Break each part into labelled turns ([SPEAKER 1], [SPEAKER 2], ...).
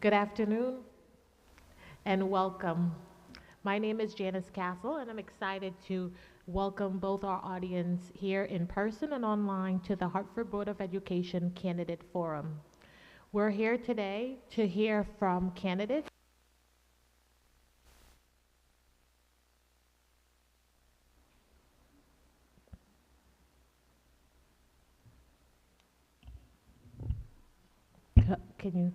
[SPEAKER 1] Good afternoon and welcome. My name is Janice Castle, and I'm excited to welcome both our audience here in person and online to the Hartford Board of Education Candidate Forum. We're here today to hear from candidates. Can you?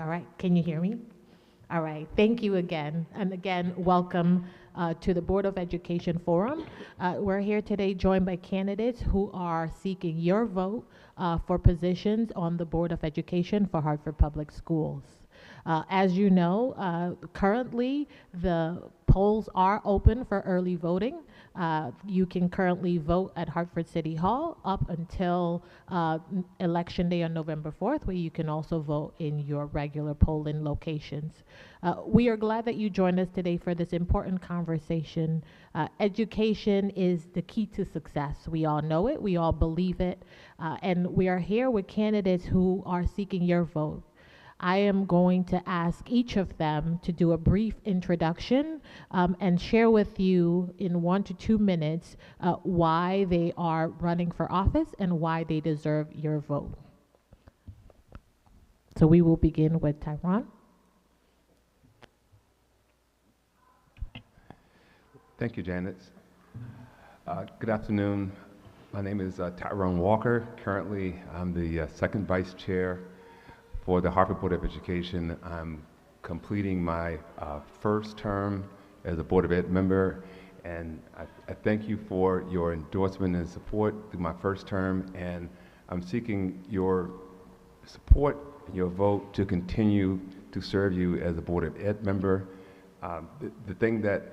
[SPEAKER 1] All right, can you hear me? All right, thank you again. And again, welcome to the Board of Education Forum. We're here today joined by candidates who are seeking your vote for positions on the Board of Education for Hartford Public Schools. As you know, currently the polls are open for early voting. You can currently vote at Hartford City Hall up until Election Day on November 4th, where you can also vote in your regular polling locations. We are glad that you joined us today for this important conversation. Education is the key to success. We all know it, we all believe it, and we are here with candidates who are seeking your vote. I am going to ask each of them to do a brief introduction and share with you in 1 to 2 minutes why they are running for office and why they deserve your vote. So we will begin with Tyrone.
[SPEAKER 2] Thank you, Janet. Good afternoon. My name is Tyrone Walker. Currently, I'm the second vice chair for the Hartford Board of Education. I'm completing my first term as a Board of Ed member, and I thank you for your endorsement and support through my first term, and I'm seeking your support and your vote to continue to serve you as a Board of Ed member. The thing that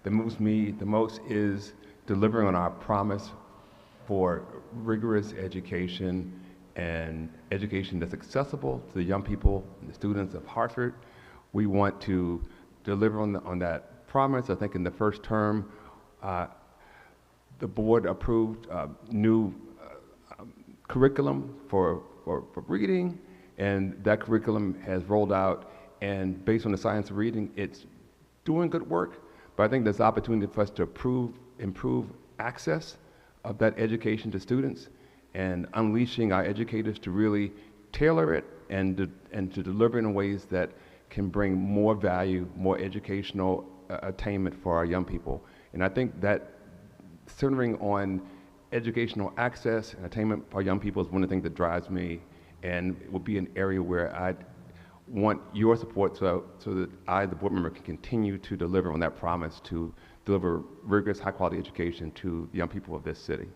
[SPEAKER 2] moves me the most is delivering on our promise for rigorous education and education that's accessible to the young people and the students of Hartford. We want to deliver on that promise. I think in the first term, the board approved new curriculum for reading, and that curriculum has rolled out, and based on the science of reading, it's doing good work, but I think there's opportunity for us to improve access of that education to students, and unleashing our educators to really tailor it and to deliver in ways that can bring more value, more educational attainment for our young people. And I think that centering on educational access and attainment for young people is one of the things that drives me, and it will be an area where I want your support so that I, the board member, can continue to deliver on that promise to deliver rigorous, high-quality education to the young people of this city.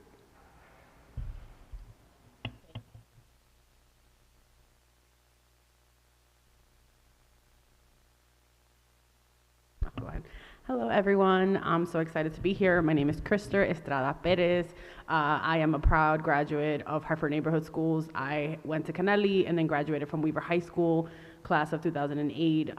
[SPEAKER 3] Hello, everyone. I'm so excited to be here. My name is Krister Estrada Perez. I am a proud graduate of Hartford Neighborhood Schools. I went to Kennelly and then graduated from Weaver High School, class of 2008.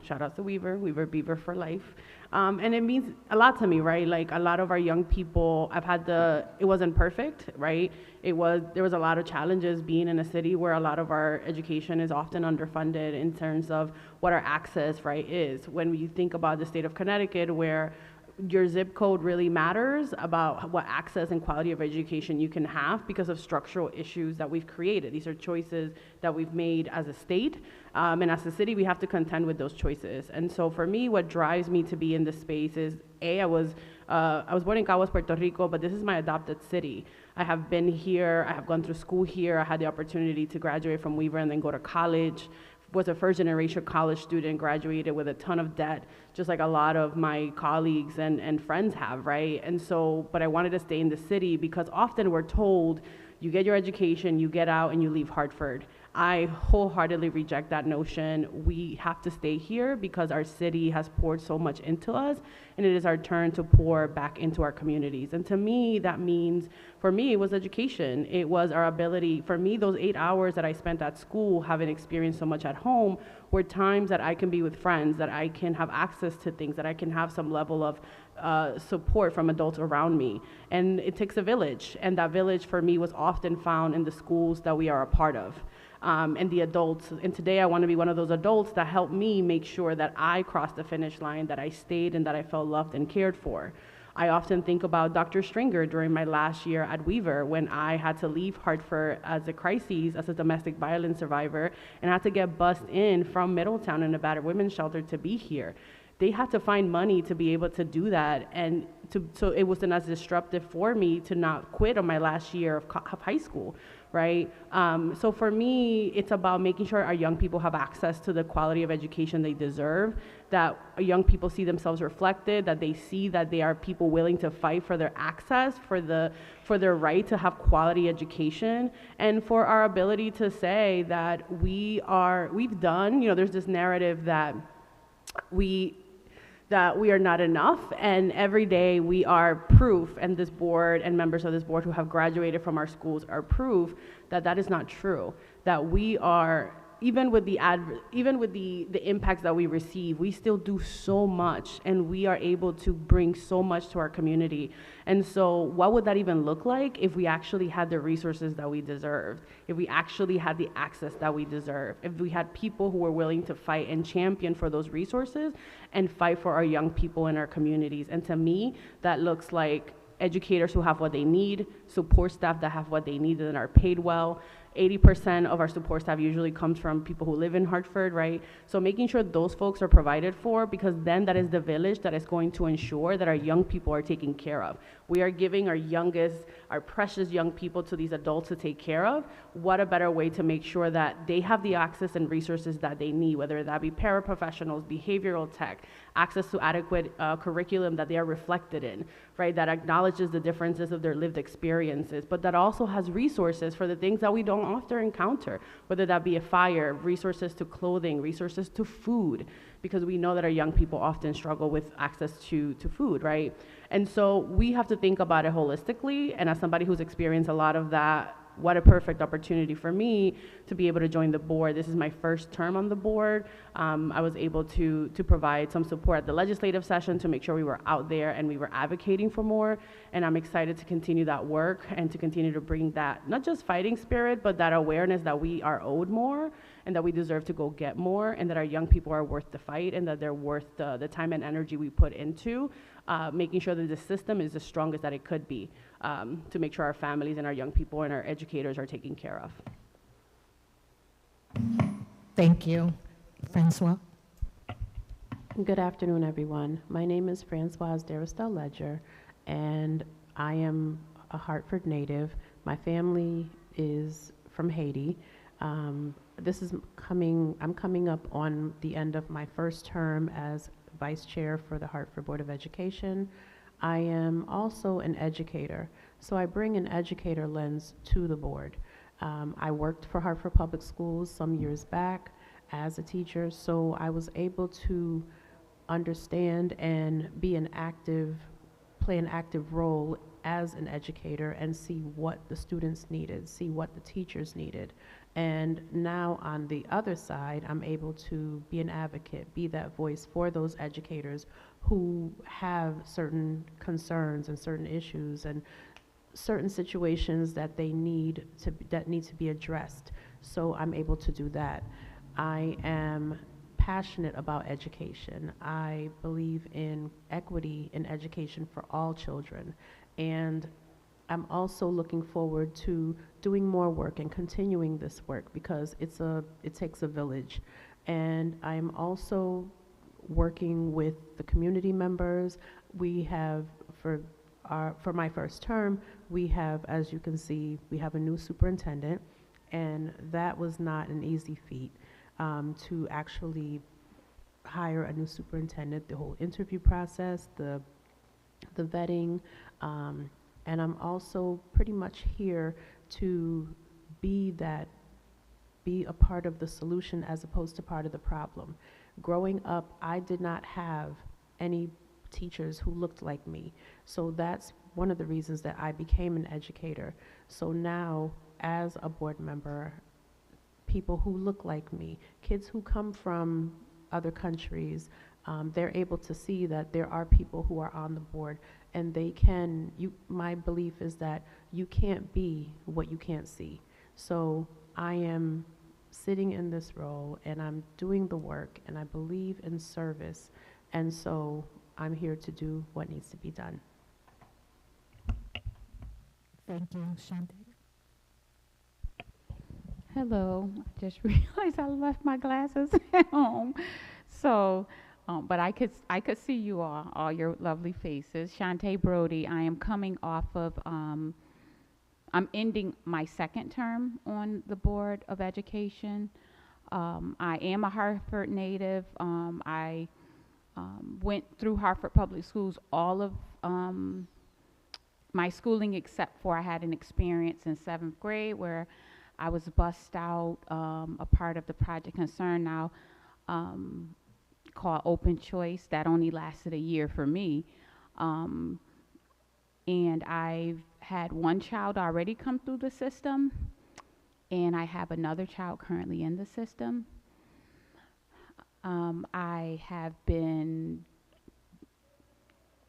[SPEAKER 3] Shout out to Weaver Beaver for life. And it means a lot to me, right? Like a lot of our young people, it wasn't perfect, right? There was a lot of challenges being in a city where a lot of our education is often underfunded in terms of what our access, right, is. When you think about the state of Connecticut, where your zip code really matters about what access and quality of education you can have because of structural issues that we've created. These are choices that we've made as a state, and as a city, we have to contend with those choices. And so for me, what drives me to be in this space is, I was born in Caguas, Puerto Rico, but this is my adopted city. I have been here, I have gone through school here, I had the opportunity to graduate from Weaver and then go to college. Was a first generation college student, graduated with a ton of debt, just like a lot of my colleagues and friends have, right? And so, but I wanted to stay in the city because often we're told, you get your education, you get out and you leave Hartford. I wholeheartedly reject that notion. We have to stay here because our city has poured so much into us, and it is our turn to pour back into our communities. And to me, that means, for me, it was education. It was our ability, for me, those 8 hours that I spent at school, having experienced so much at home, were times that I can be with friends, that I can have access to things, that I can have some level of support from adults around me. And it takes a village, and that village for me was often found in the schools that we are a part of. And the adults, and today I want to be one of those adults that help me make sure that I crossed the finish line, that I stayed, and that I felt loved and cared for. I often think about Dr. Stringer during my last year at Weaver, when I had to leave Hartford as a crisis, as a domestic violence survivor, and had to get bussed in from Middletown in a battered women's shelter to be here. They had to find money to be able to do that, and so it wasn't as disruptive for me to not quit on my last year of high school, right? So for me, it's about making sure our young people have access to the quality of education they deserve, that young people see themselves reflected, that they see that they are people willing to fight for their access, for their right to have quality education, and for our ability to say that we've done, there's this narrative that we are not enough, and every day we are proof, and this board and members of this board who have graduated from our schools are proof that that is not true, that we are, even with the impacts that we receive, we still do so much, and we are able to bring so much to our community. And so what would that even look like if we actually had the resources that we deserved, if we actually had the access that we deserve, if we had people who were willing to fight and champion for those resources and fight for our young people in our communities? And to me, that looks like educators who have what they need, support staff that have what they need and are paid well. 80% of our support staff usually comes from people who live in Hartford, right? So making sure those folks are provided for, because then that is the village that is going to ensure that our young people are taken care of. We are giving our youngest, our precious young people to these adults to take care of. What a better way to make sure that they have the access and resources that they need, whether that be paraprofessionals, behavioral tech, access to adequate curriculum that they are reflected in, right? That acknowledges the differences of their lived experiences, but that also has resources for the things that we don't often encounter, whether that be a fire, resources to clothing, resources to food, because we know that our young people often struggle with access to food, right? And so we have to think about it holistically, and as somebody who's experienced a lot of that, what a perfect opportunity for me to be able to join the board. This is my first term on the board. I was able to provide some support at the legislative session to make sure we were out there and we were advocating for more. And I'm excited to continue that work and to continue to bring that, not just fighting spirit, but that awareness that we are owed more and that we deserve to go get more, and that our young people are worth the fight, and that they're worth the time and energy we put into making sure that the system is as strong as that it could be, to make sure our families and our young people and our educators are taken care of.
[SPEAKER 1] Thank you. Francois?
[SPEAKER 4] Good afternoon, everyone. My name is Francoise Darastel Ledger, and I am a Hartford native. My family is from Haiti. I'm coming up on the end of my first term as Vice Chair for the Hartford Board of Education. I am also an educator, so I bring an educator lens to the board. I worked for Hartford Public Schools some years back as a teacher, so I was able to understand and play an active role as an educator and see what the students needed, see what the teachers needed. And now on the other side, I'm able to be an advocate, be that voice for those educators who have certain concerns and certain issues and certain situations that need to be addressed. So I'm able to do that. I am passionate about education. I believe in equity in education for all children. And I'm also looking forward to doing more work and continuing this work because it takes a village. And I'm also working with the community members. We have, for my first term, we have, as you can see, we have a new superintendent, and that was not an easy feat to actually hire a new superintendent, the whole interview process, the vetting, and I'm also pretty much here to be that be a part of the solution as opposed to part of the problem. Growing up, I did not have any teachers who looked like me. So that's one of the reasons that I became an educator. So now, as a board member, people who look like me, kids who come from other countries, they're able to see that there are people who are on the board, and they can, my belief is that you can't be what you can't see. So I am sitting in this role, and I'm doing the work, and I believe in service, and so I'm here to do what needs to be done.
[SPEAKER 1] Thank you, Shante.
[SPEAKER 5] Hello, I just realized I left my glasses at home. So, but I could see you all your lovely faces. Shante Brody, I am coming off of, I'm ending my second term on the Board of Education. I am a Hartford native. I went through Hartford Public Schools all of my schooling, except for I had an experience in 7th grade where I was bussed out, a part of the Project Concern now called Open Choice. That only lasted a year for me. And I've had one child already come through the system, and I have another child currently in the system. I have been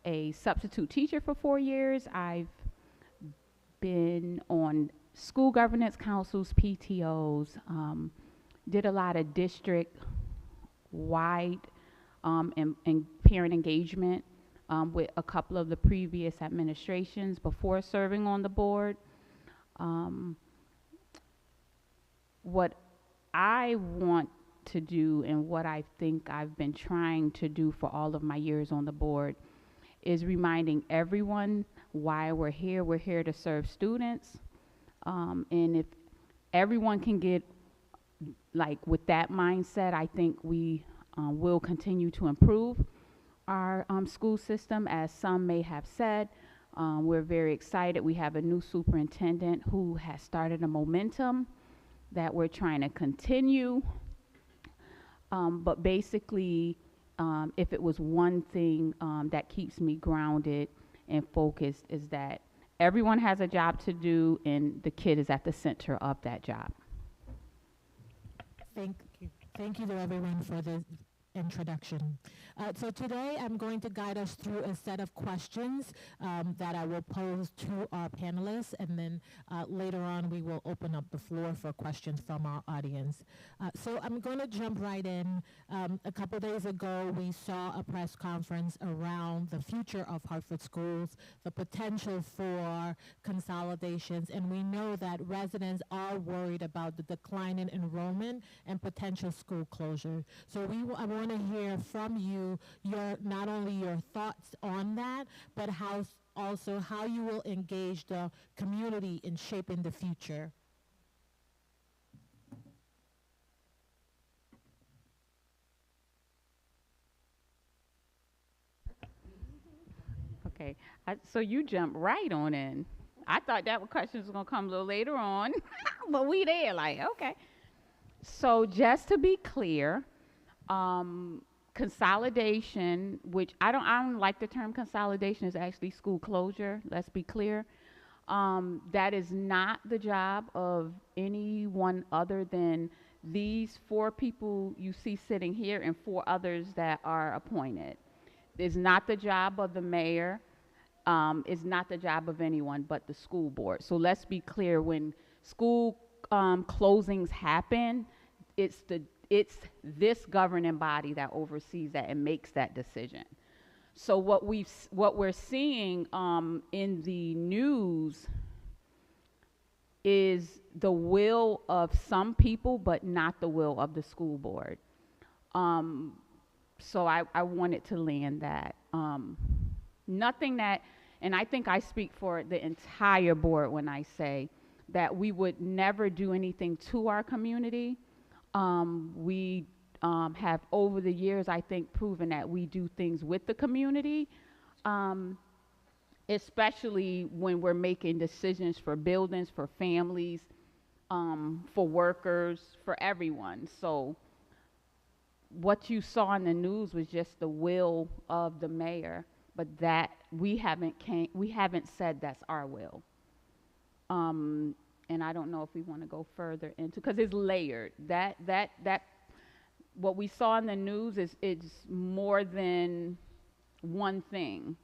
[SPEAKER 5] a substitute teacher for 4 years. I've been on school governance councils, PTOs, did a lot of district-wide and parent engagement with a couple of the previous administrations before serving on the board. What I want to do and what I think I've been trying to do for all of my years on the board is reminding everyone why we're here. We're here to serve students. And if everyone can get like with that mindset, I think we will continue to improve our school system. As some may have said, we're very excited. We have a new superintendent who has started a momentum that we're trying to continue. But basically, if it was one thing that keeps me grounded and focused, is that everyone has a job to do, and the kid is at the center of that job.
[SPEAKER 1] Thank you. Thank you to everyone for the introduction. So today I'm going to guide us through a set of questions that I will pose to our panelists, and then later on we will open up the floor for questions from our audience. So I'm going to jump right in. A couple days ago we saw a press conference around the future of Hartford schools, the potential for consolidations, and we know that residents are worried about the decline in enrollment and potential school closure. So I want to hear from you not only your thoughts on that, but also how you will engage the community in shaping the future.
[SPEAKER 5] Okay, so you jump right on in. I thought that question was going to come a little later on, but we there, like, okay. So just to be clear, consolidation, which I don't like the term consolidation, is actually school closure. Let's be clear. That is not the job of anyone other than these 4 people you see sitting here and 4 others that are appointed. It's not the job of the mayor. It's not the job of anyone but the school board. So let's be clear, when school closings happen, it's this governing body that oversees that and makes that decision. So what we're seeing in the news is the will of some people, but not the will of the school board. So I wanted to land that. Nothing that, and I think I speak for the entire board when I say that we would never do anything to our community. We have over the years, I think, proven that we do things with the community, especially when we're making decisions for buildings, for families, for workers, for everyone. So what you saw in the news was just the will of the mayor, but that we haven't said that's our will. And I don't know if we want to go further into, because it's layered. That what we saw in the news is more than one thing.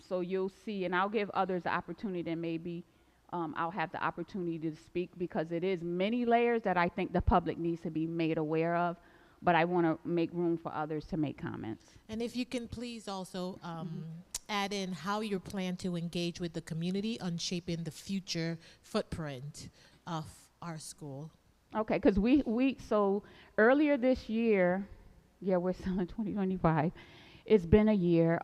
[SPEAKER 5] So you'll see, and I'll give others the opportunity, and maybe I'll have the opportunity to speak, because it is many layers that I think the public needs to be made aware of, but I want to make room for others to make comments.
[SPEAKER 1] And if you can please also add in how you plan to engage with the community on shaping the future footprint of our school.
[SPEAKER 5] Okay, because so earlier this year, yeah, we're still in 2025. It's been a year.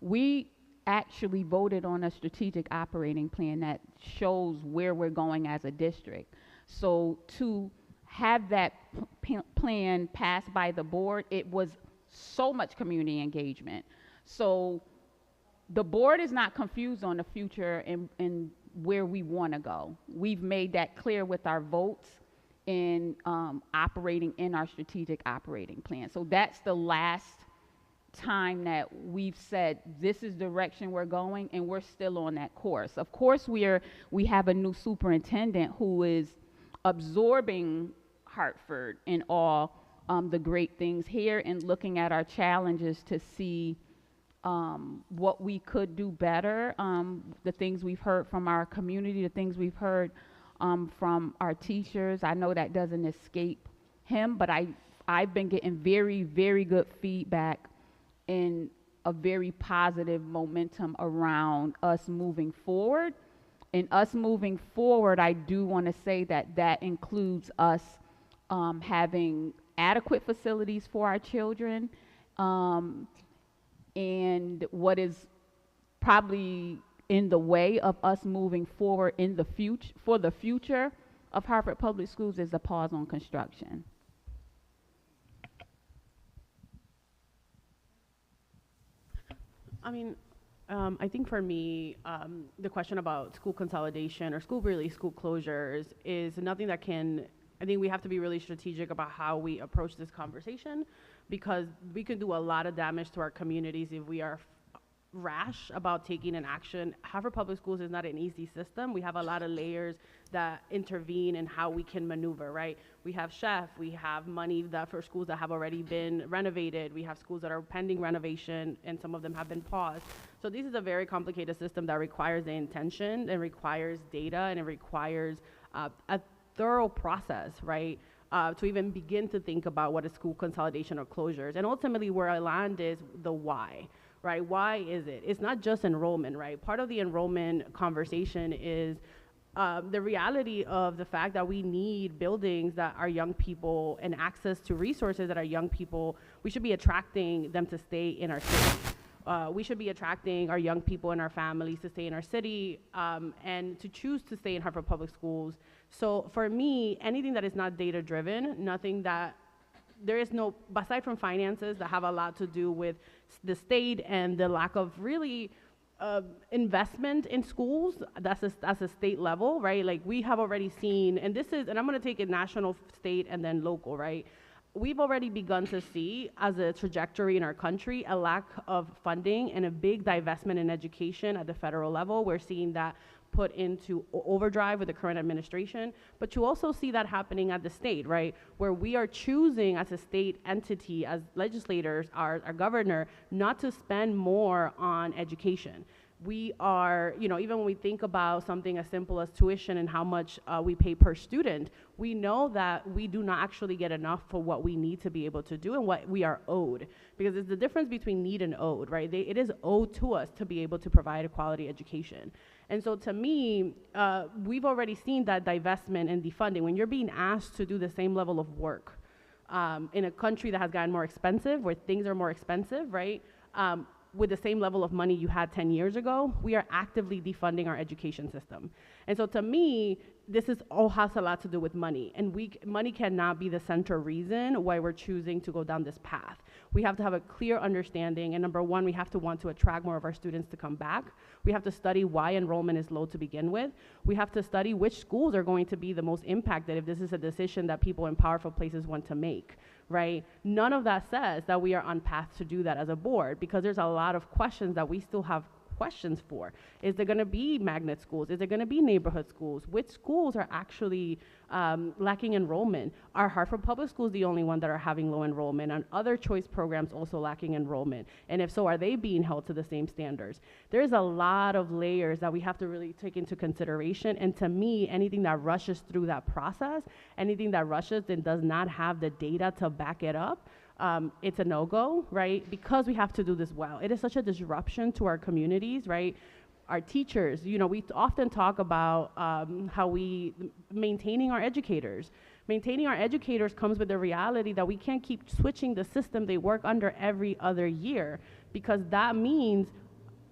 [SPEAKER 5] We actually voted on a strategic operating plan that shows where we're going as a district. So to have that plan passed by the board, it was so much community engagement. So the board is not confused on the future and where we want to go. We've made that clear with our votes in operating in our strategic operating plan. So that's the last time that we've said this is the direction we're going, and we're still on that course. Of course, we have a new superintendent who is absorbing Hartford and all the great things here, and looking at our challenges to see what we could do better, the things we've heard from our community, the things we've heard from our teachers. I know that doesn't escape him, but I've been getting very, very good feedback and a very positive momentum around us moving forward. And us moving forward, I do want to say that includes us having adequate facilities for our children, and what is probably in the way of us moving forward in the future, for the future of Hartford Public Schools, is a pause on construction.
[SPEAKER 3] I mean, I think for me, the question about school consolidation or school closures is nothing that I think we have to be really strategic about how we approach this conversation, because we can do a lot of damage to our communities if we are rash about taking an action. Hartford Public Schools is not an easy system. We have a lot of layers that intervene in how we can maneuver, right? We have SCHEF, we have money for schools that have already been renovated, we have schools that are pending renovation, and some of them have been paused. So this is a very complicated system that requires the intention, and requires data, and it requires a thorough process, right? To even begin to think about what is school consolidation or closures. And ultimately where I land is the why. Right? Why is it? It's not just enrollment, right? Part of the enrollment conversation is the reality of the fact that we need buildings that our young people, and access to resources that our young people, we should be attracting them to stay in our city. We should be attracting our young people and our families to stay in our city, and to choose to stay in Hartford Public Schools. So for me, anything that is not data driven, nothing that there is no, aside from finances that have a lot to do with the state and the lack of really investment in schools, that's a state level, right? Like we have already seen, and I'm gonna take it national, state, and then local, right? We've already begun to see, as a trajectory in our country, a lack of funding and a big divestment in education at the federal level. We're seeing that put into overdrive with the current administration, but you also see that happening at the state, right? Where we are choosing as a state entity, as legislators, our governor, not to spend more on education. We are, even when we think about something as simple as tuition and how much we pay per student, we know that we do not actually get enough for what we need to be able to do and what we are owed. Because it's the difference between need and owed, right? It is owed to us to be able to provide a quality education. And so to me, we've already seen that divestment and defunding. When you're being asked to do the same level of work in a country that has gotten more expensive, where things are more expensive, right? with the same level of money you had 10 years ago, we are actively defunding our education system. And so to me, this is all has a lot to do with money. And money cannot be the central reason why we're choosing to go down this path. We have to have a clear understanding. And number one, we have to want to attract more of our students to come back. We have to study why enrollment is low to begin with. We have to study which schools are going to be the most impacted if this is a decision that people in powerful places want to make, right? None of that says that we are on path to do that as a board, because there's a lot of questions that we still have questions for. Is there going to be magnet schools? Is there going to be neighborhood schools? Which schools are actually lacking enrollment? Are Hartford Public Schools the only one that are having low enrollment, and other choice programs also lacking enrollment? And if so, are they being held to the same standards? There's a lot of layers that we have to really take into consideration. And to me, anything that rushes through that process, anything that rushes and does not have the data to back it up, it's a no-go, right? Because we have to do this well. It is such a disruption to our communities, right? Our teachers, you know, we often talk about how we maintaining our educators. Maintaining our educators comes with the reality that we can't keep switching the system they work under every other year, because that means,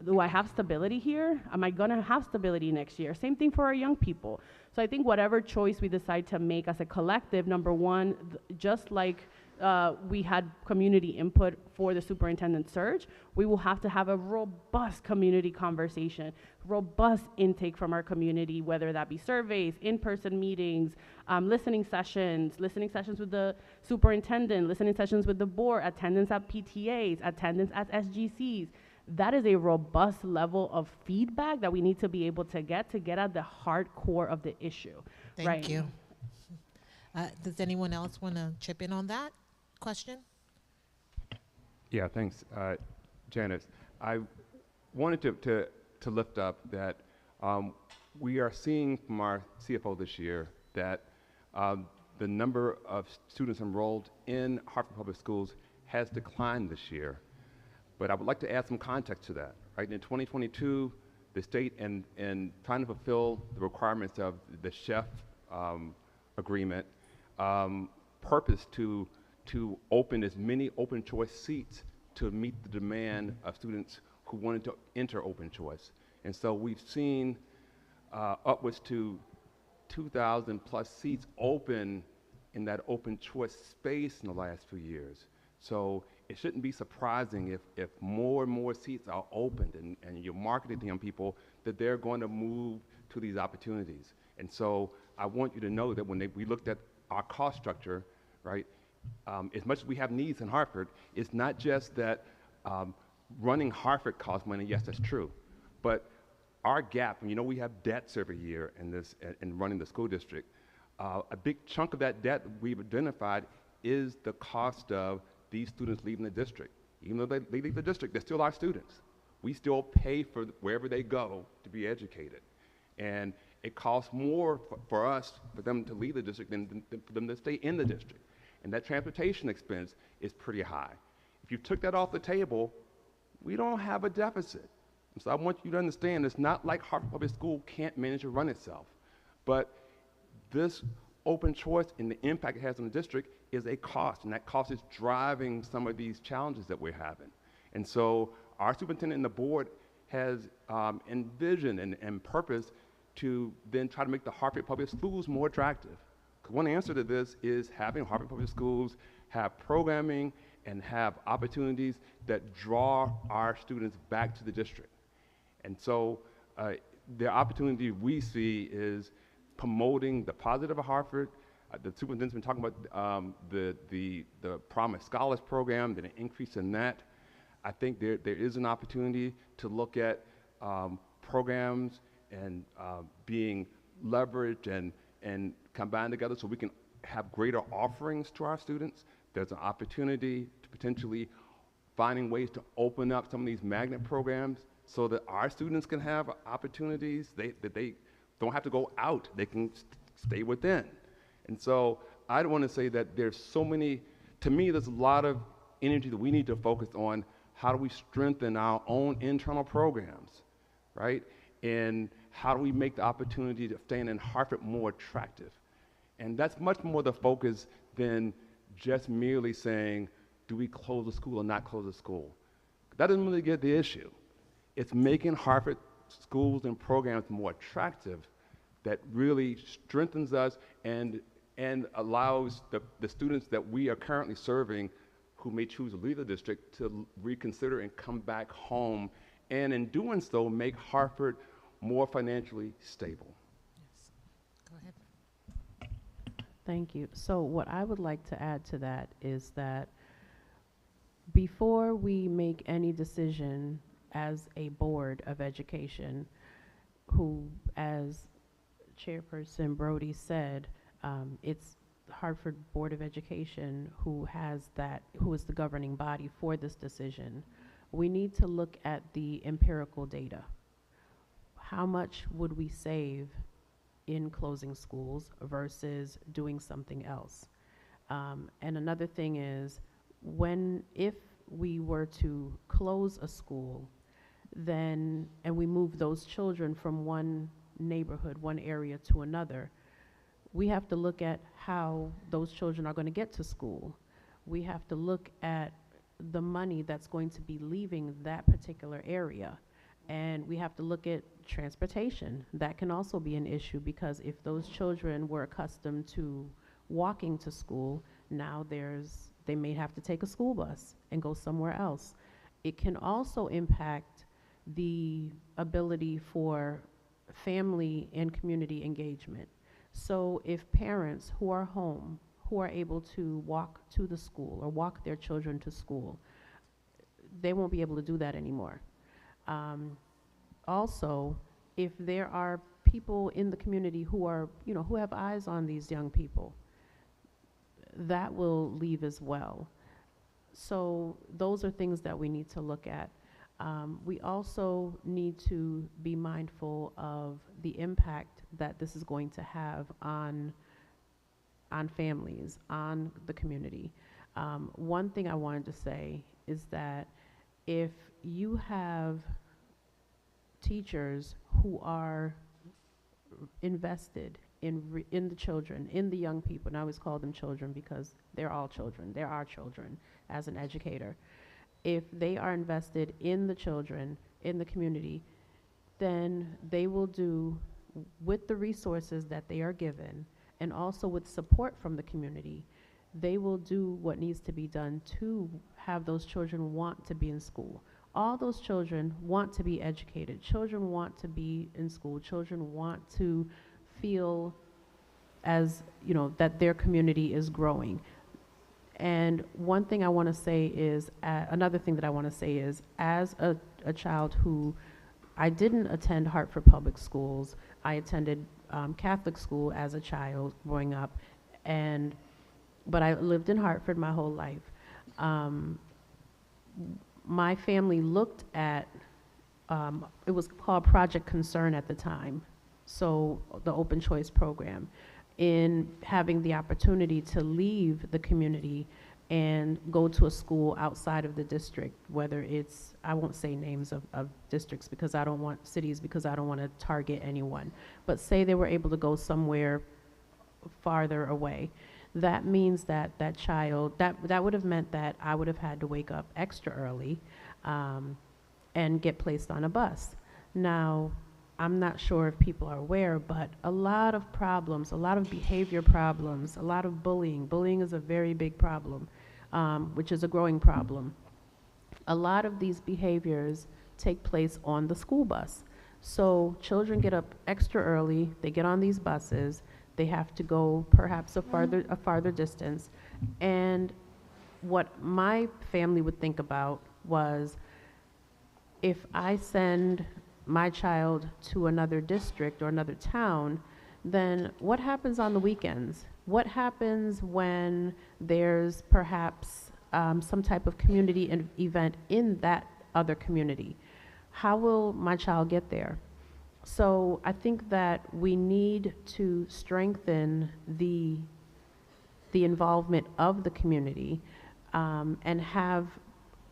[SPEAKER 3] do I have stability here? Am I gonna have stability next year? Same thing for our young people. So I think whatever choice we decide to make as a collective, number one, just like we had community input for the superintendent search, we will have to have a robust community conversation, robust intake from our community, whether that be surveys, in-person meetings, listening sessions with the superintendent, listening sessions with the board, attendance at PTAs, attendance at SGCs. That is a robust level of feedback that we need to be able to get at the hard core of the issue.
[SPEAKER 1] Thank you. Does anyone else want to chip in on that question?
[SPEAKER 2] Yeah, thanks, Janice. I wanted to lift up that we are seeing from our CFO this year that the number of students enrolled in Hartford Public Schools has declined this year. But I would like to add some context to that. Right, in 2022, the state, and trying to fulfill the requirements of the chef agreement, purpose to open as many open choice seats to meet the demand of students who wanted to enter open choice. And so we've seen upwards to 2,000 plus seats open in that open choice space in the last few years. So it shouldn't be surprising if more and more seats are opened and you're marketing to young people that they're going to move to these opportunities. And so I want you to know that when we looked at our cost structure, right, as much as we have needs in Hartford, it's not just that running Hartford costs money. Yes, that's true. But our gap, and you know we have debts every year in running the school district, a big chunk of that debt we've identified is the cost of these students leaving the district. Even though they leave the district, they're still our students. We still pay for wherever they go to be educated. And it costs more for them to leave the district than for them to stay in the district. And that transportation expense is pretty high. If you took that off the table, we don't have a deficit. And so I want you to understand it's not like Hartford Public School can't manage to run itself. But this open choice and the impact it has on the district is a cost, and that cost is driving some of these challenges that we're having. And so our superintendent and the board has envisioned and purpose to then try to make the Hartford Public Schools more attractive. Because one answer to this is having Hartford Public Schools have programming and have opportunities that draw our students back to the district. And so the opportunity we see is promoting the positive of Hartford. The superintendent's been talking about the Promise Scholars program, the increase in that. I think there is an opportunity to look at programs and being leveraged and combined together so we can have greater offerings to our students. There's an opportunity to potentially finding ways to open up some of these magnet programs so that our students can have opportunities that they don't have to go out, they can stay within. And so I want to say that there's so many, to me, there's a lot of energy that we need to focus on how do we strengthen our own internal programs, right? And how do we make the opportunity to stay in Hartford more attractive? And that's much more the focus than just merely saying, do we close a school or not close a school? That doesn't really get the issue. It's making Hartford schools and programs more attractive that really strengthens us and allows the students that we are currently serving who may choose to leave the district to reconsider and come back home, and in doing so, make Hartford more financially stable.
[SPEAKER 1] Yes. Go ahead.
[SPEAKER 4] Thank you. So what I would like to add to that is that before we make any decision as a board of education, who, as Chairperson Brody said, it's Hartford Board of Education who is the governing body for this decision. We need to look at the empirical data. How much would we save in closing schools versus doing something else? And another thing is, if we were to close a school, and we move those children from one neighborhood, one area to another, we have to look at how those children are going to get to school. We have to look at the money that's going to be leaving that particular area. And we have to look at transportation. That can also be an issue, because if those children were accustomed to walking to school, now they may have to take a school bus and go somewhere else. It can also impact the ability for family and community engagement. So if parents who are home, who are able to walk to the school or walk their children to school, they won't be able to do that anymore. Also, if there are people in the community who have eyes on these young people, that will leave as well. So those are things that we need to look at. We also need to be mindful of the impact that this is going to have on families, on the community. One thing I wanted to say is that if you have teachers who are invested in the children, in the young people, and I always call them children because they're all children, they're our children as an educator. If they are invested in the children, in the community, then they will do, with the resources that they are given, and also with support from the community, they will do what needs to be done to have those children want to be in school. All those children want to be educated. Children want to be in school. Children want to feel that their community is growing. And one thing I want to say is, another thing that I want to say is, as a child who, I didn't attend Hartford Public Schools. I attended Catholic school as a child growing up, but I lived in Hartford my whole life. My family looked at, it was called Project Concern at the time, so the open choice program, in having the opportunity to leave the community and go to a school outside of the district, whether it's, I won't say names of districts because I don't want cities, because I don't want to target anyone, but say they were able to go somewhere farther away. That means that child, that would have meant that I would have had to wake up extra early and get placed on a bus. Now, I'm not sure if people are aware, but a lot of problems, a lot of behavior problems, a lot of bullying. Bullying is a very big problem, which is a growing problem. A lot of these behaviors take place on the school bus. So children get up extra early, they get on these buses, they have to go perhaps a farther distance. And what my family would think about was, if I send my child to another district or another town, then what happens on the weekends? What happens when there's perhaps some type of community event in that other community? How will my child get there? So I think that we need to strengthen the involvement of the community and have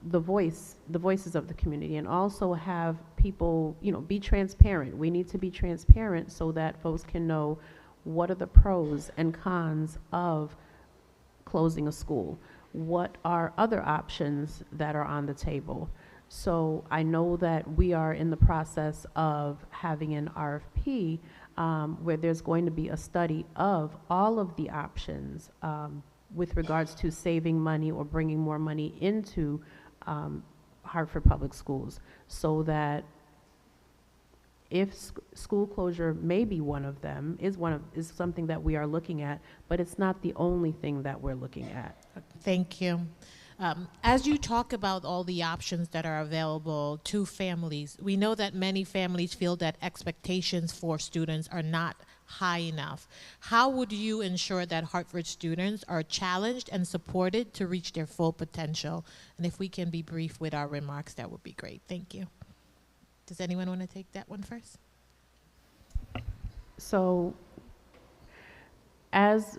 [SPEAKER 4] the voices of the community, and also have people, be transparent. We need to be transparent so that folks can know what are the pros and cons of closing a school. What are other options that are on the table? So I know that we are in the process of having an RFP where there's going to be a study of all of the options with regards to saving money or bringing more money into Hartford Public Schools, so that if school closure may be one of them, is something that we are looking at, but it's not the only thing that we're looking at.
[SPEAKER 1] Thank you. As you talk about all the options that are available to families, we know that many families feel that expectations for students are not high enough. How would you ensure that Hartford students are challenged and supported to reach their full potential? And if we can be brief with our remarks, that would be great. Thank you. Does anyone want to take that one first?
[SPEAKER 4] So, as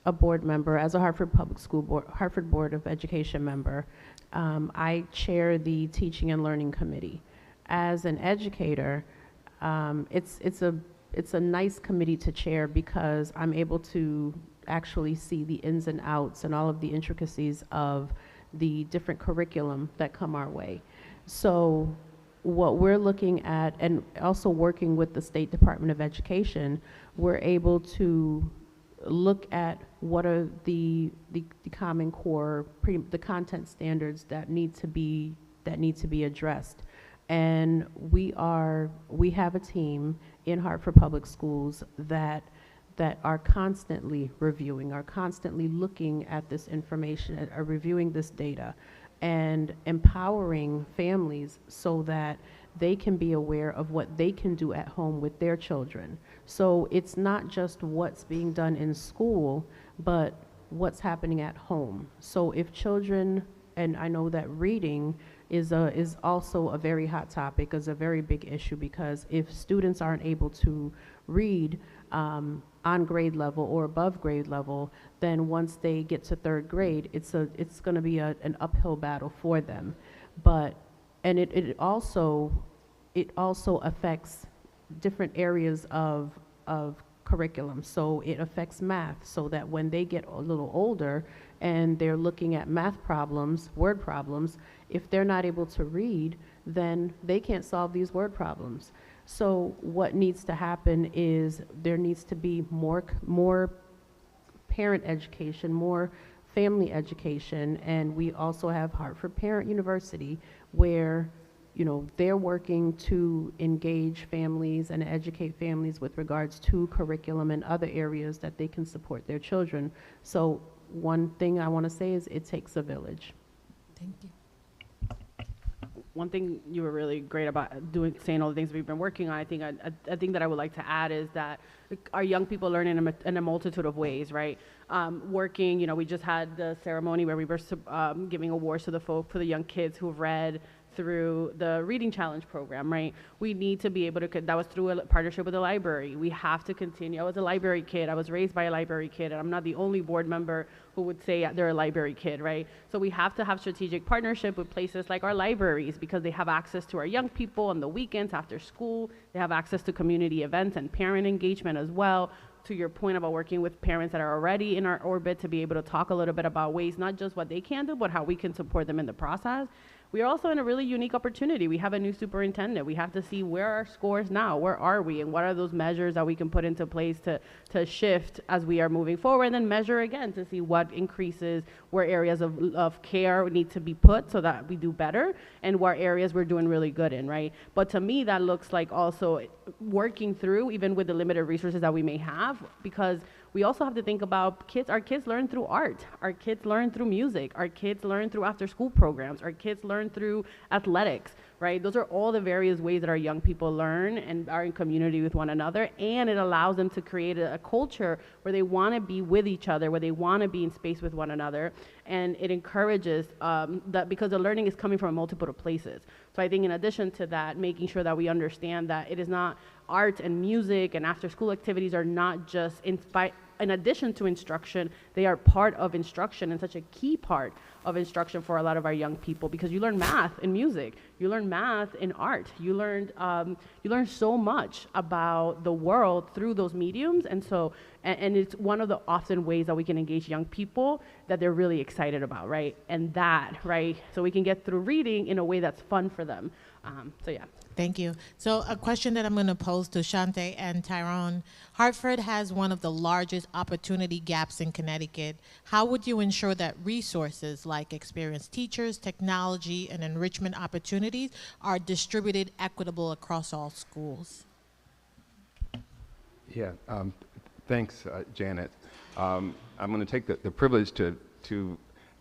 [SPEAKER 4] a board member, as a Hartford Public School Board, Hartford Board of Education member, I chair the Teaching and Learning Committee. As an educator, it's a nice committee to chair because I'm able to actually see the ins and outs and all of the intricacies of the different curriculum that come our way. So what we're looking at, and also working with the State Department of Education, we're able to look at what are the Common Core, the content standards that need to be addressed. And we have a team in Hartford Public Schools that are constantly reviewing, are constantly looking at this information, are reviewing this data, and empowering families so that they can be aware of what they can do at home with their children. So it's not just what's being done in school, but what's happening at home. So if children, and I know that reading is also a very hot topic, is a very big issue, because if students aren't able to read on grade level or above grade level, then once they get to third grade, it's going to be an uphill battle for them. And it also affects different areas of curriculum. So it affects math, so that when they get a little older and they're looking at math problems, word problems, if they're not able to read, then they can't solve these word problems. So what needs to happen is there needs to be more parent education, more family education, and we also have Hartford Parent University, where they're working to engage families and educate families with regards to curriculum and other areas that they can support their children. So one thing I want to say is it takes a village.
[SPEAKER 1] Thank you.
[SPEAKER 3] One thing you were really great about saying all the things we've been working on, I think that I would like to add is that our young people learn in a multitude of ways, right? Working, we just had the ceremony where we were giving awards to the young kids who've read through the reading challenge program, right? We need to be able to, that was through a partnership with the library. We have to continue. I was a library kid. I was raised by a library kid, and I'm not the only board member who would say they're a library kid, right? So we have to have strategic partnership with places like our libraries, because they have access to our young people on the weekends after school. They have access to community events and parent engagement as well. To your point about working with parents that are already in our orbit, to be able to talk a little bit about ways, not just what they can do, but how we can support them in the process. We are also in a really unique opportunity. We have a new superintendent. We have to see where are our scores now, where are we, and what are those measures that we can put into place to shift as we are moving forward, and then measure again to see what increases, where areas of care need to be put so that we do better, and what areas we're doing really good in, right? But to me, that looks like also working through, even with the limited resources that we may have, because we also have to think about kids. Our kids learn through art. Our kids learn through music. Our kids learn through after-school programs. Our kids learn through athletics, right? Those are all the various ways that our young people learn and are in community with one another, and it allows them to create a culture where they want to be with each other, where they want to be in space with one another, and it encourages that, because the learning is coming from multiple places. So I think in addition to that, making sure that we understand that it is not art and music and after-school activities are not just in addition to instruction, they are part of instruction, and such a key part of instruction for a lot of our young people, because you learn math in music, you learn math in art, you learn so much about the world through those mediums. And so And it's one of the often ways that we can engage young people that they're really excited about, right? And that, right? So we can get through reading in a way that's fun for them. So yeah.
[SPEAKER 1] Thank you. So a question that I'm going to pose to Shante and Tyrone. Hartford has one of the largest opportunity gaps in Connecticut. How would you ensure that resources like experienced teachers, technology, and enrichment opportunities are distributed equitable across all schools?
[SPEAKER 2] Yeah, thanks, Janet. I'm going to take the privilege to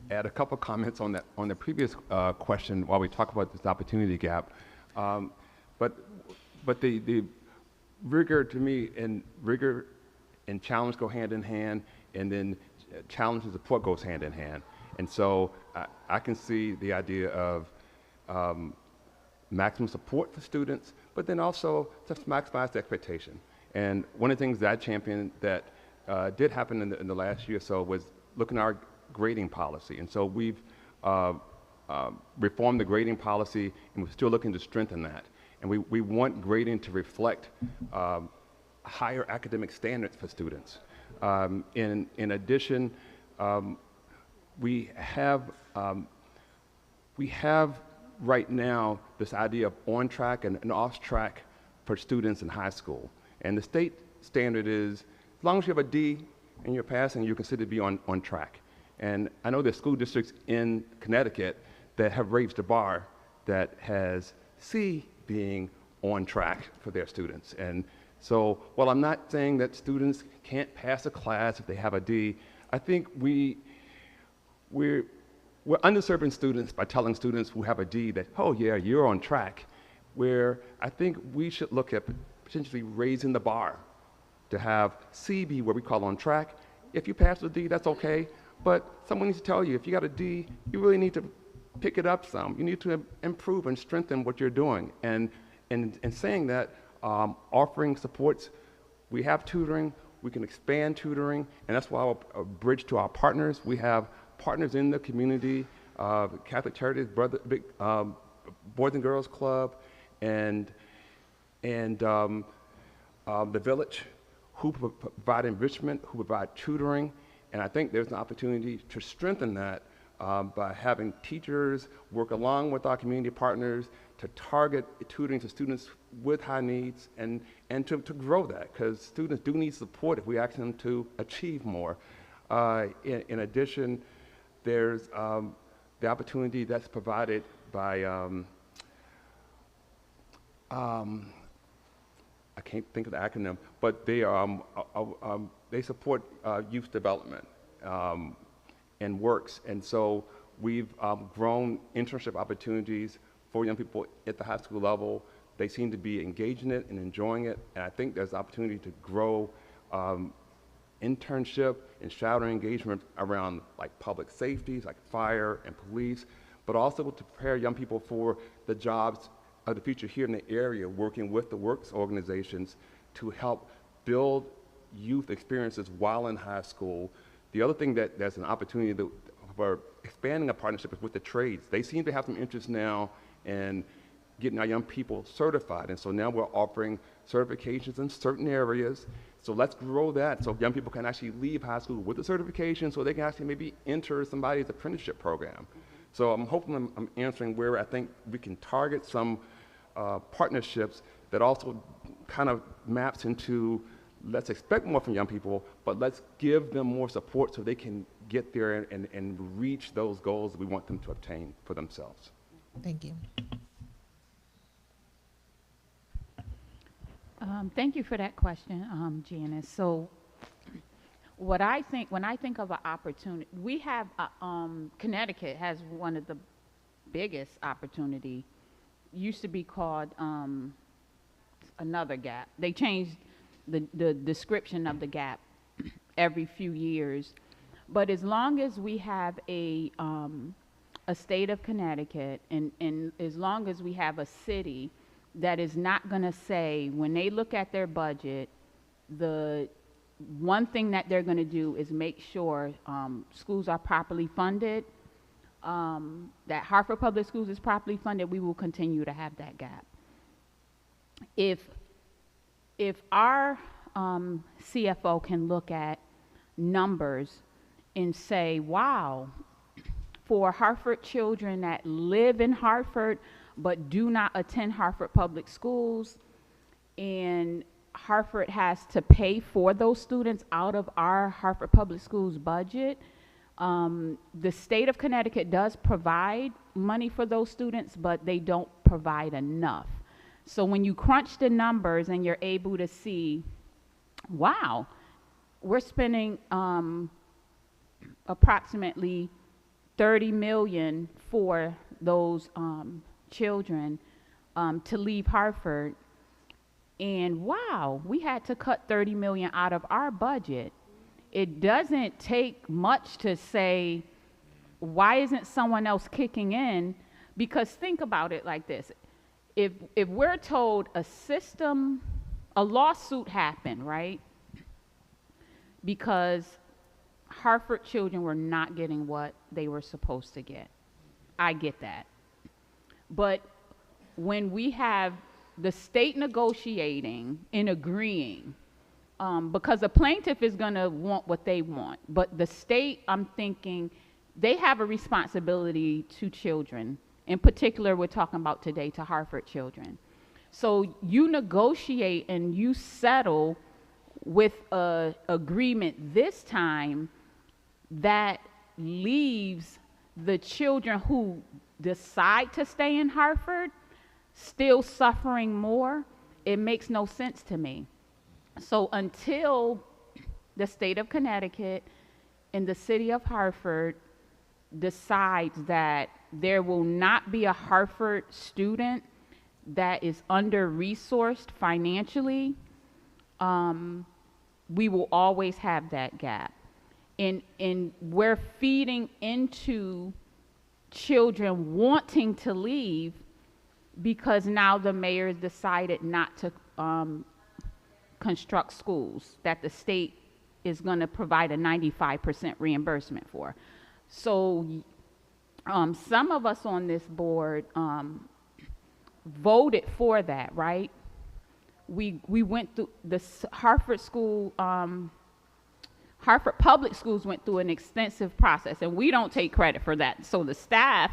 [SPEAKER 2] add a couple comments on the previous question while we talk about this opportunity gap. But the rigor to me, and rigor and challenge go hand in hand, and then challenge and support goes hand in hand. And so I can see the idea of maximum support for students, but then also to maximize the expectation. And one of the things that I championed that did happen in the last year or so was looking at our grading policy. And so we've reformed the grading policy, and we're still looking to strengthen that. And we want grading to reflect higher academic standards for students. In addition, we have right now this idea of on track and off track for students in high school. And the state standard is, as long as you have a D and you're passing, you're considered to be on track. And I know there's school districts in Connecticut that have raised the bar that has C being on track for their students. And so while I'm not saying that students can't pass a class if they have a D, I think we're underserving students by telling students who have a D that, oh yeah, you're on track, where I think we should look at potentially raising the bar to have C be what we call on track. If you pass with a D, that's okay, but someone needs to tell you, if you got a D, you really need to pick it up some. You need to improve and strengthen what you're doing. And saying that, offering supports, we have tutoring, we can expand tutoring, and that's why I'll bridge to our partners. We have partners in the community, Catholic Charities, Boys and Girls Club, and the Village, who provide enrichment, who provide tutoring, and I think there's an opportunity to strengthen that by having teachers work along with our community partners to target tutoring to students with high needs and to grow that, because students do need support if we ask them to achieve more. In addition, there's the opportunity that's provided by, I can't think of the acronym, but they support youth development and works. And so we've grown internship opportunities for young people at the high school level. They seem to be engaged in it and enjoying it. And I think there's opportunity to grow internship and shadowing engagement around like public safety, like fire and police, but also to prepare young people for the jobs of the future here in the area, working with the works organizations to help build youth experiences while in high school. The other thing that's an opportunity for expanding a partnership is with the trades. They seem to have some interest now in getting our young people certified. And so now we're offering certifications in certain areas. So let's grow that so young people can actually leave high school with a certification so they can actually maybe enter somebody's apprenticeship program. So I'm hoping I'm answering where I think we can target some partnerships that also kind of maps into, let's expect more from young people, but let's give them more support so they can get there and reach those goals that we want them to obtain for themselves.
[SPEAKER 1] Thank you.
[SPEAKER 5] Thank you for that question, Janice. So what I think, when I think of an opportunity, we have, Connecticut has one of the biggest opportunity, used to be called another gap. They changed the description of the gap every few years. But as long as we have a state of Connecticut, and as long as we have a city that is not going to say, when they look at their budget, the one thing that they're going to do is make sure schools are properly funded, that Hartford Public Schools is properly funded, we will continue to have that gap. If our CFO can look at numbers and say, wow, for Hartford children that live in Hartford but do not attend Hartford Public Schools, and Hartford has to pay for those students out of our Hartford Public Schools budget. The state of Connecticut does provide money for those students, but they don't provide enough. So when you crunch the numbers and you're able to see, wow, we're spending approximately $30 million for those children to leave Hartford, and wow, we had to cut $30 million out of our budget. It doesn't take much to say, why isn't someone else kicking in? Because think about it like this. If we're told a lawsuit happened, right? Because Hartford children were not getting what they were supposed to get. I get that. But when we have the state negotiating and agreeing, because the plaintiff is going to want what they want, but the state, I'm thinking, they have a responsibility to children. In particular, we're talking about today to Hartford children. So you negotiate and you settle with an agreement this time that leaves the children who decide to stay in Hartford still suffering more. It makes no sense to me. So until the state of Connecticut and the city of Hartford decides that there will not be a Hartford student that is under-resourced financially, we will always have that gap. And we're feeding into children wanting to leave because now the mayor has decided not to construct schools that the state is going to provide a 95% reimbursement for. So some of us on this board voted for that, right? We went through the Hartford school, Hartford Public Schools went through an extensive process, and we don't take credit for that. So the staff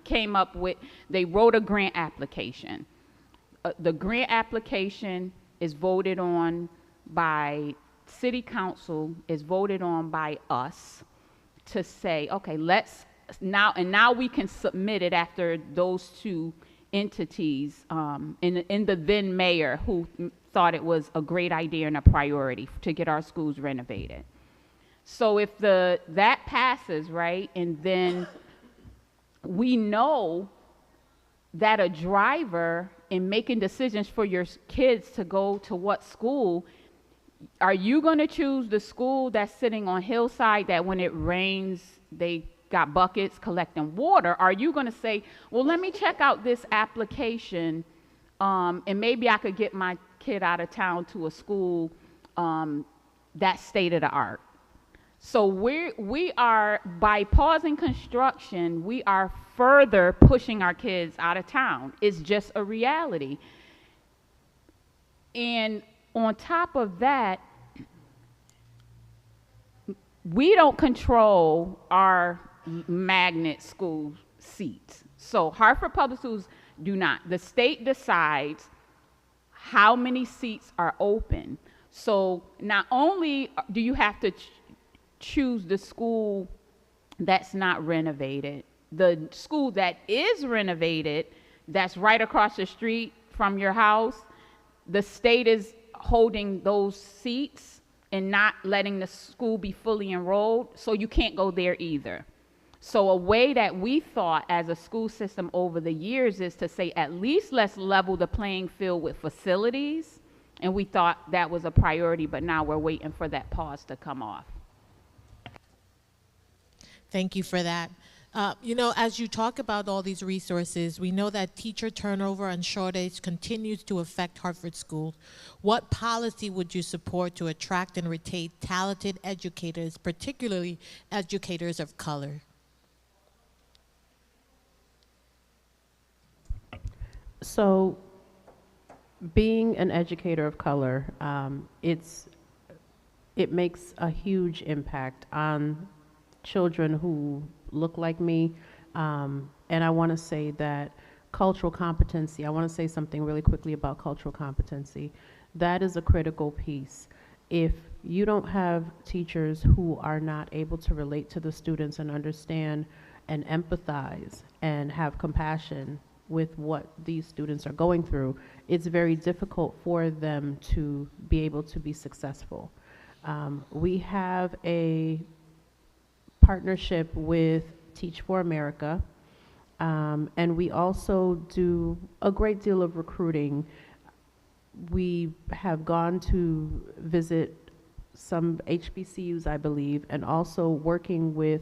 [SPEAKER 5] came up with, they wrote a grant application. The grant application is voted on by city council, is voted on by us to say, okay, let's now we can submit it after those two entities and the then mayor who thought it was a great idea and a priority to get our schools renovated. So if that passes, right, and then we know that a driver in making decisions for your kids to go to what school, are you going to choose the school that's sitting on hillside that when it rains, they got buckets collecting water? Are you going to say, well, let me check out this application and maybe I could get my kid out of town to a school that's state of the art? So we are, by pausing construction, we are further pushing our kids out of town. It's just a reality. And on top of that, we don't control our magnet school seats. So Hartford Public Schools do not. The state decides how many seats are open. So not only do you have to choose the school that's not renovated, the school that is renovated, that's right across the street from your house, the state is holding those seats and not letting the school be fully enrolled, so you can't go there either. So a way that we thought as a school system over the years is to say, at least let's level the playing field with facilities, and we thought that was a priority, but now we're waiting for that pause to come off.
[SPEAKER 1] Thank you for that. You know, as you talk about all these resources, we know that teacher turnover and shortage continues to affect Hartford schools. What policy would you support to attract and retain talented educators, particularly educators of color?
[SPEAKER 4] So being an educator of color, it makes a huge impact on children who look like me. And I want to say that cultural competency, I want to say something really quickly about cultural competency. That is a critical piece. If you don't have teachers who are not able to relate to the students and understand and empathize and have compassion with what these students are going through, it's very difficult for them to be able to be successful. We have a partnership with Teach for America, and we also do a great deal of recruiting. We have gone to visit some HBCUs, I believe, and also working with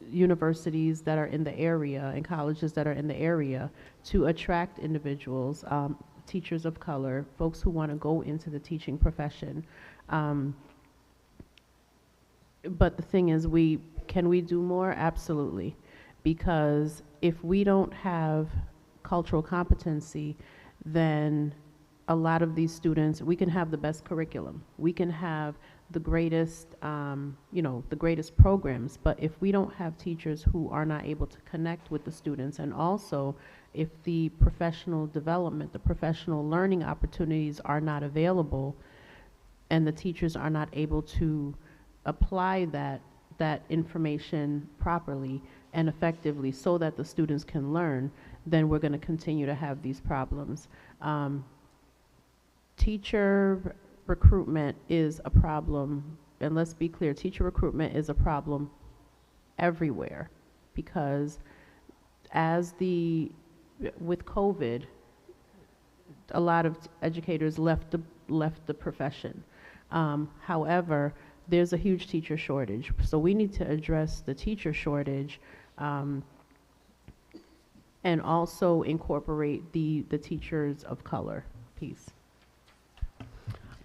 [SPEAKER 4] universities that are in the area and colleges that are in the area to attract individuals, teachers of color, folks who want to go into the teaching profession. But the thing is, can we do more? Absolutely. Because if we don't have cultural competency, then a lot of these students, we can have the best curriculum. We can have the greatest, the greatest programs, but if we don't have teachers who are not able to connect with the students, and also if the professional development, the professional learning opportunities are not available, and the teachers are not able to apply that information properly and effectively so that the students can learn, then we're going to continue to have these problems. Teacher recruitment is a problem, and let's be clear, teacher recruitment is a problem everywhere, because with COVID, a lot of educators left the profession. However, there's a huge teacher shortage, so we need to address the teacher shortage, and also incorporate the teachers of color piece.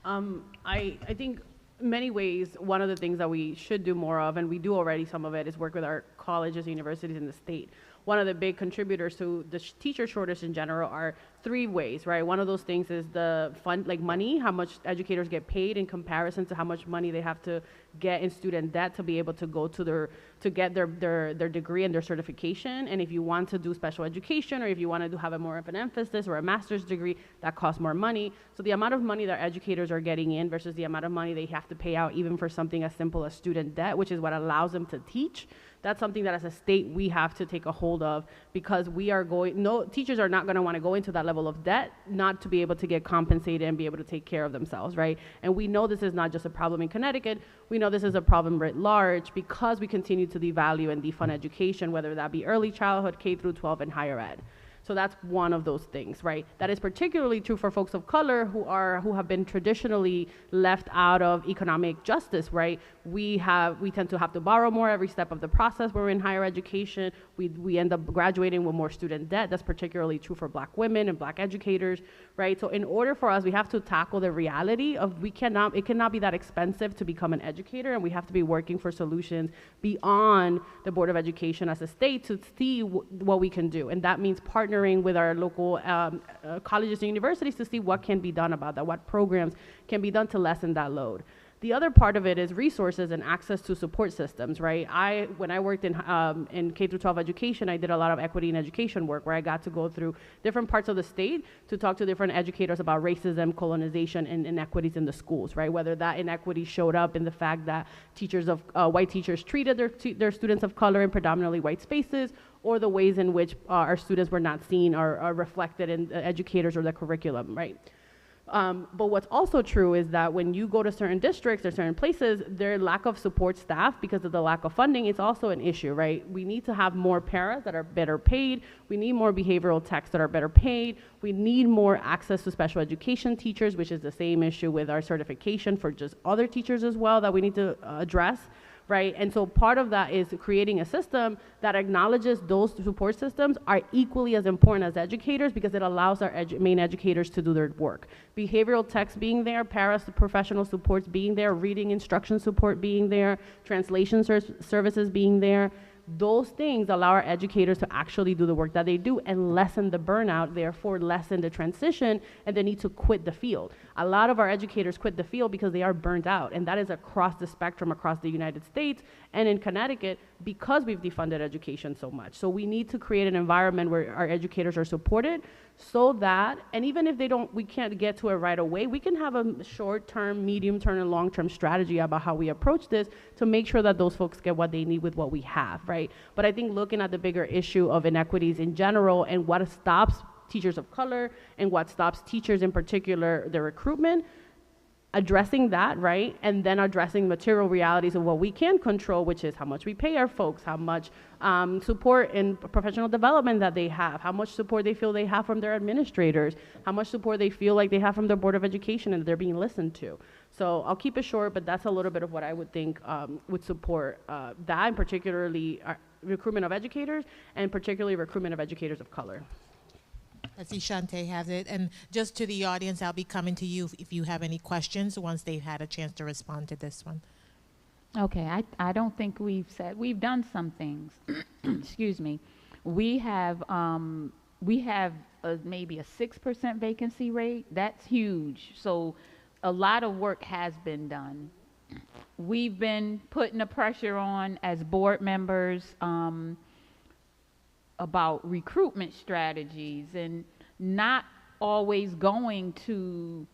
[SPEAKER 3] I think in many ways, one of the things that we should do more of, and we do already some of it, is work with our colleges and universities in the state. One of the big contributors to the teacher shortage in general are three ways, right? One of those things is the fund, like money, how much educators get paid in comparison to how much money they have to get in student debt to be able to go to get their degree and their certification. And if you want to do special education, or if you want to have a more of an emphasis or a master's degree, that costs more money. So the amount of money that educators are getting in versus the amount of money they have to pay out even for something as simple as student debt, which is what allows them to teach, that's something that as a state we have to take a hold of, because teachers are not going to want to go into that level of debt not to be able to get compensated and be able to take care of themselves, right? And we know this is not just a problem in Connecticut, we know this is a problem writ large, because we continue to devalue and defund education, whether that be early childhood, K through 12, and higher ed. So that's one of those things, right? That is particularly true for folks of color who have been traditionally left out of economic justice, right? We tend to have to borrow more every step of the process when we're in higher education. We end up graduating with more student debt. That's particularly true for Black women and Black educators, right? So in order for us, we have to tackle the reality of it cannot be that expensive to become an educator, and we have to be working for solutions beyond the Board of Education as a state to see what we can do. And that means partnering with our local colleges and universities to see what can be done about that, what programs can be done to lessen that load. The other part of it is resources and access to support systems, right? When I worked in K through 12 education, I did a lot of equity in education work, where I got to go through different parts of the state to talk to different educators about racism, colonization, and inequities in the schools, right? Whether that inequity showed up in the fact that white teachers treated their students of color in predominantly white spaces, or the ways in which our students were not seen or are reflected in the educators or the curriculum, right? But what's also true is that when you go to certain districts or certain places, their lack of support staff because of the lack of funding is also an issue, right? We need to have more paras that are better paid. We need more behavioral techs that are better paid. We need more access to special education teachers, which is the same issue with our certification for just other teachers as well that we need to address. Right? And so part of that is creating a system that acknowledges those support systems are equally as important as educators, because it allows our main educators to do their work. Behavioral techs being there, paraprofessional supports being there, reading instruction support being there, translation services being there, those things allow our educators to actually do the work that they do and lessen the burnout, therefore lessen the transition and the need to quit the field. A lot of our educators quit the field because they are burnt out, and that is across the spectrum across the United States and in Connecticut because we've defunded education so much. So we need to create an environment where our educators are supported so that, and even if we can't get to it right away, we can have a short-term, medium-term, and long-term strategy about how we approach this to make sure that those folks get what they need with what we have, right? But I think looking at the bigger issue of inequities in general and what stops teachers of color and what stops teachers in particular, their recruitment, addressing that, right? And then addressing material realities of what we can control, which is how much we pay our folks, how much support in professional development that they have, how much support they feel they have from their administrators, how much support they feel like they have from their Board of Education and they're being listened to. So I'll keep it short, but that's a little bit of what I would think would support that, and particularly recruitment of educators, and particularly recruitment of educators of color.
[SPEAKER 1] I see Shantae has it. And just to the audience, I'll be coming to you if you have any questions once they've had a chance to respond to this one.
[SPEAKER 5] Okay, I don't think we've done some things. Excuse me. We have maybe a 6% vacancy rate. That's huge. So a lot of work has been done. We've been putting the pressure on as board members about recruitment strategies and not always going to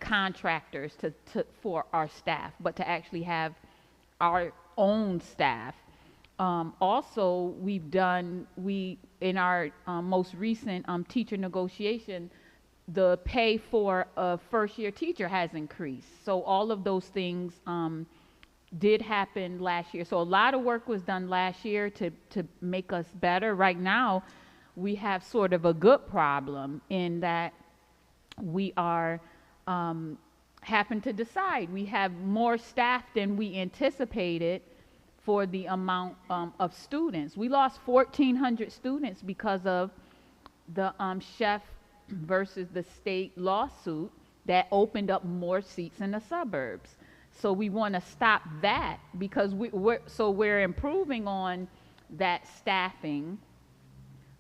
[SPEAKER 5] contractors for our staff, but to actually have our own staff. Also, in our most recent teacher negotiation, the pay for a first-year teacher has increased. So all of those things did happen last year. So a lot of work was done last year to make us better. Right now, we have sort of a good problem in that we are having to decide. We have more staff than we anticipated for the amount of students. We lost 1,400 students because of the Chef versus the state lawsuit that opened up more seats in the suburbs. So we want to stop that because we're improving on that staffing.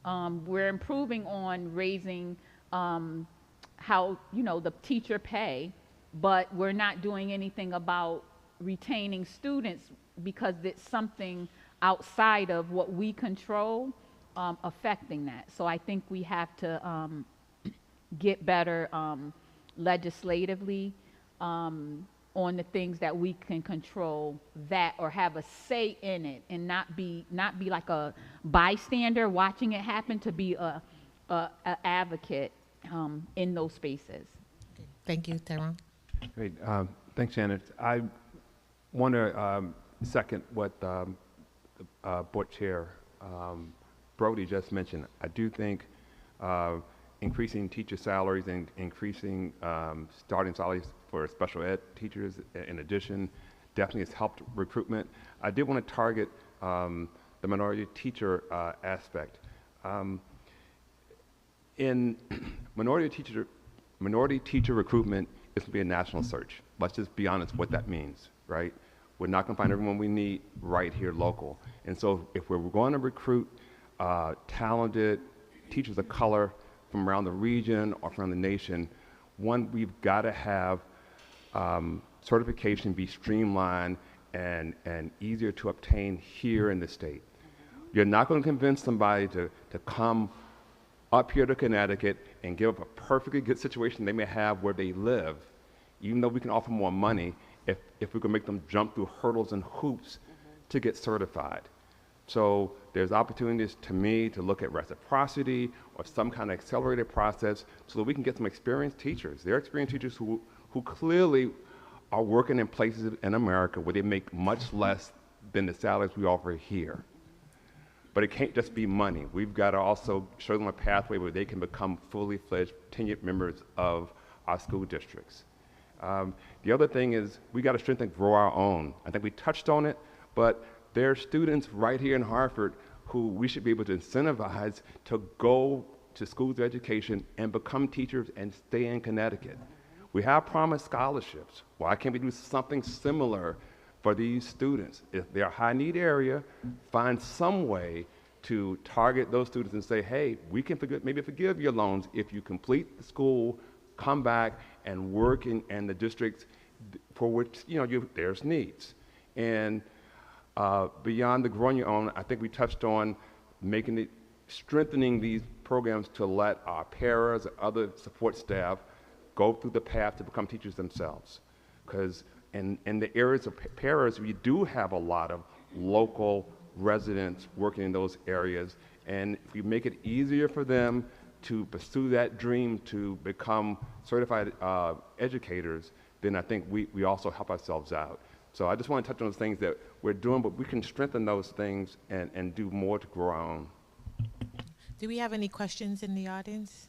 [SPEAKER 5] We're improving on raising how, the teacher pay, but we're not doing anything about retaining students because it's something outside of what we control affecting that. So I think we have to get better legislatively on the things that we can control that or have a say in it and not be like a bystander watching it happen, to be a advocate in those spaces.
[SPEAKER 1] Okay. Thank you, Tyrone.
[SPEAKER 2] Great. Thanks, Janet. I want to second what Board Chair Brody just mentioned. I do think increasing teacher salaries and increasing starting salaries for special ed teachers in addition definitely has helped recruitment. I did want to target the minority teacher aspect. In minority teacher recruitment, it's going to be a national search. Let's just be honest what that means, right? We're not going to find everyone we need right here local. And so if we're going to recruit talented teachers of color from around the region or from the nation, one, we've got to have certification be streamlined and easier to obtain here in the state. You're not going to convince somebody to come up here to Connecticut and give up a perfectly good situation they may have where they live, even though we can offer more money, if we can make them jump through hurdles and hoops to get certified. So there's opportunities to me to look at reciprocity or some kind of accelerated process so that we can get some experienced teachers. There are experienced teachers who clearly are working in places in America where they make much less than the salaries we offer here. But it can't just be money. We've got to also show them a pathway where they can become fully fledged tenured members of our school districts. The other thing is we got to strengthen and grow our own. I think we touched on it, but there are students right here in Hartford who we should be able to incentivize to go to schools of education and become teachers and stay in Connecticut. We have promised scholarships. Why can't we do something similar for these students. If they're a high-need area, find some way to target those students and say, hey, we can maybe forgive your loans if you complete the school, come back and work in the districts for which there's needs. And beyond the growing your own, I think we touched on strengthening these programs to let our paras and other support staff go through the path to become teachers themselves. Because in the areas of paras, we do have a lot of local residents working in those areas, and if we make it easier for them to pursue that dream to become certified educators, then I think we also help ourselves out. So I just want to touch on those things that we're doing, but we can strengthen those things and do more to grow our own.
[SPEAKER 1] Do we have any questions in the audience?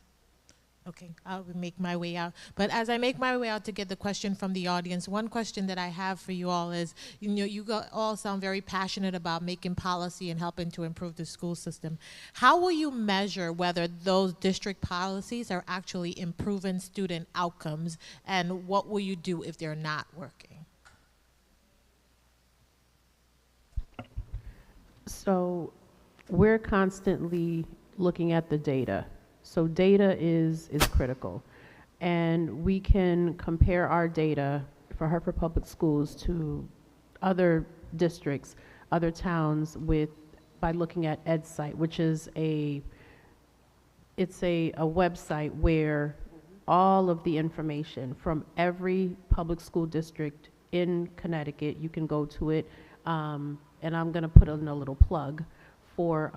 [SPEAKER 1] Okay, I'll make my way out. But as I make my way out to get the question from the audience, one question that I have for you all is, all sound very passionate about making policy and helping to improve the school system. How will you measure whether those district policies are actually improving student outcomes, and what will you do if they're not working?
[SPEAKER 4] So we're constantly looking at the data. So data is critical. And we can compare our data for Hartford Public Schools to other districts, other towns by looking at EdSite, which is a website where all of the information from every public school district in Connecticut, you can go to it. And I'm going to put in a little plug for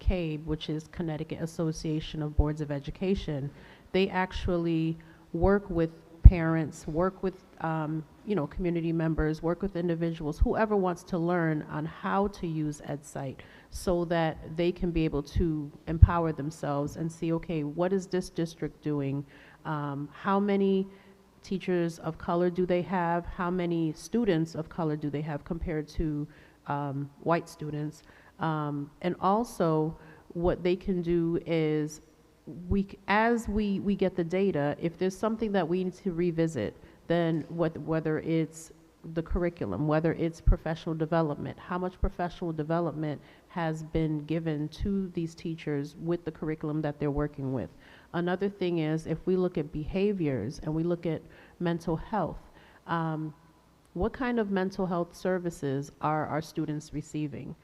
[SPEAKER 4] GHAAA, which is Connecticut Association of Boards of Education. They actually work with parents, work with community members, work with individuals, whoever wants to learn on how to use EdSite, so that they can be able to empower themselves and see, okay, what is this district doing? How many teachers of color do they have? How many students of color do they have compared to white students? And also, what they can do is, as we get the data, if there's something that we need to revisit, then whether it's the curriculum, whether it's professional development, how much professional development has been given to these teachers with the curriculum that they're working with. Another thing is, if we look at behaviors and we look at mental health, what kind of mental health services are our students receiving?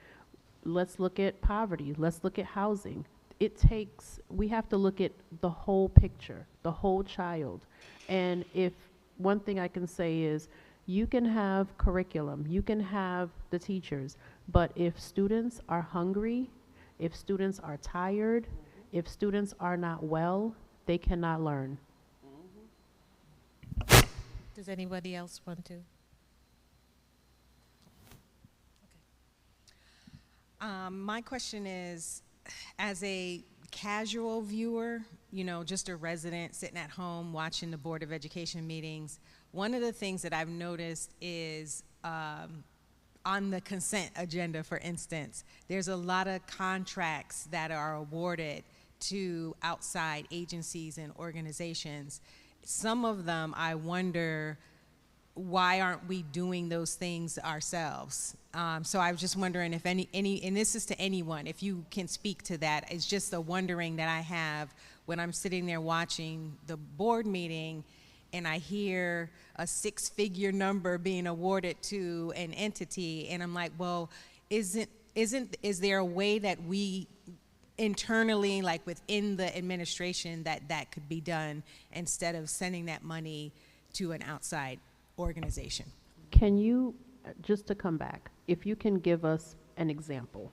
[SPEAKER 4] Let's look at poverty. Let's look at housing. We have to look at the whole picture, the whole child. And if one thing I can say is, you can have curriculum, you can have the teachers, but if students are hungry, if students are tired, if students are not well, they cannot learn.
[SPEAKER 1] Does anybody else want to?
[SPEAKER 6] My question is, as a casual viewer, just a resident sitting at home watching the Board of Education meetings, one of the things that I've noticed is on the consent agenda, for instance, there's a lot of contracts that are awarded to outside agencies and organizations. Some of them, I wonder, why aren't we doing those things ourselves? So I was just wondering if any, and this is to anyone, if you can speak to that. It's just a wondering that I have when I'm sitting there watching the board meeting and I hear a 6-figure number being awarded to an entity, and I'm like, well, is there a way that we internally, like within the administration, that could be done instead of sending that money to an outside organization?
[SPEAKER 4] Can you, just to come back, if you can give us an example?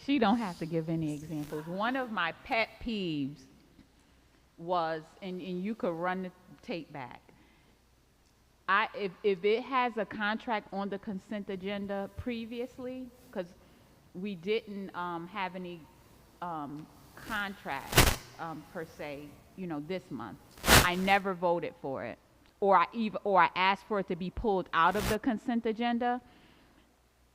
[SPEAKER 5] She don't have to give any examples. One of my pet peeves was, and you could run the tape back, if it has a contract on the consent agenda previously, because we didn't have any contracts per se, this month, I never voted for it, or I asked for it to be pulled out of the consent agenda.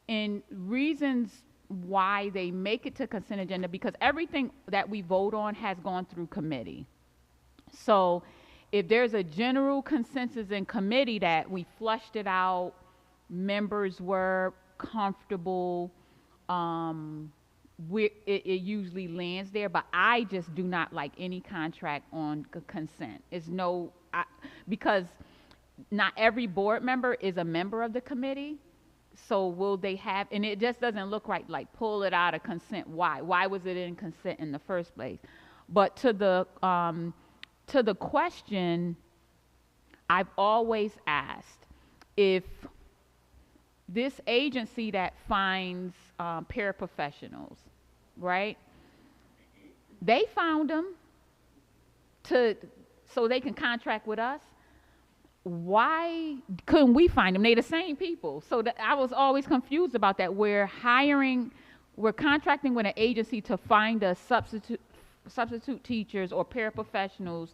[SPEAKER 5] And reasons why they make it to consent agenda, because everything that we vote on has gone through committee. So if there's a general consensus in committee that we flushed it out, members were comfortable, it usually lands there. But I just do not like any contract on consent. Because not every board member is a member of the committee. So will they have, and it just doesn't look right, like pull it out of consent. Why was it in consent in the first place? But to the question, I've always asked, if this agency that finds paraprofessionals, right? They found them so they can contract with us. Why couldn't we find them? They're the same people. So I was always confused about that. We're contracting with an agency to find us substitute teachers or paraprofessionals,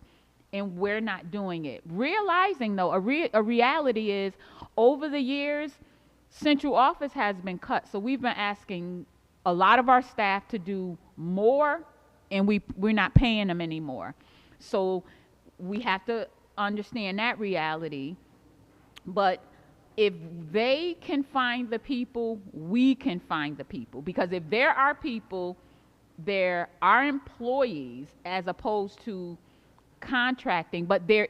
[SPEAKER 5] and we're not doing it. Realizing, though, a reality is, over the years, central office has been cut. So we've been asking a lot of our staff to do more, and we're not paying them anymore. So we have to understand that reality. But if they can find the people, we can find the people. Because if there are people, there are employees as opposed to contracting. But there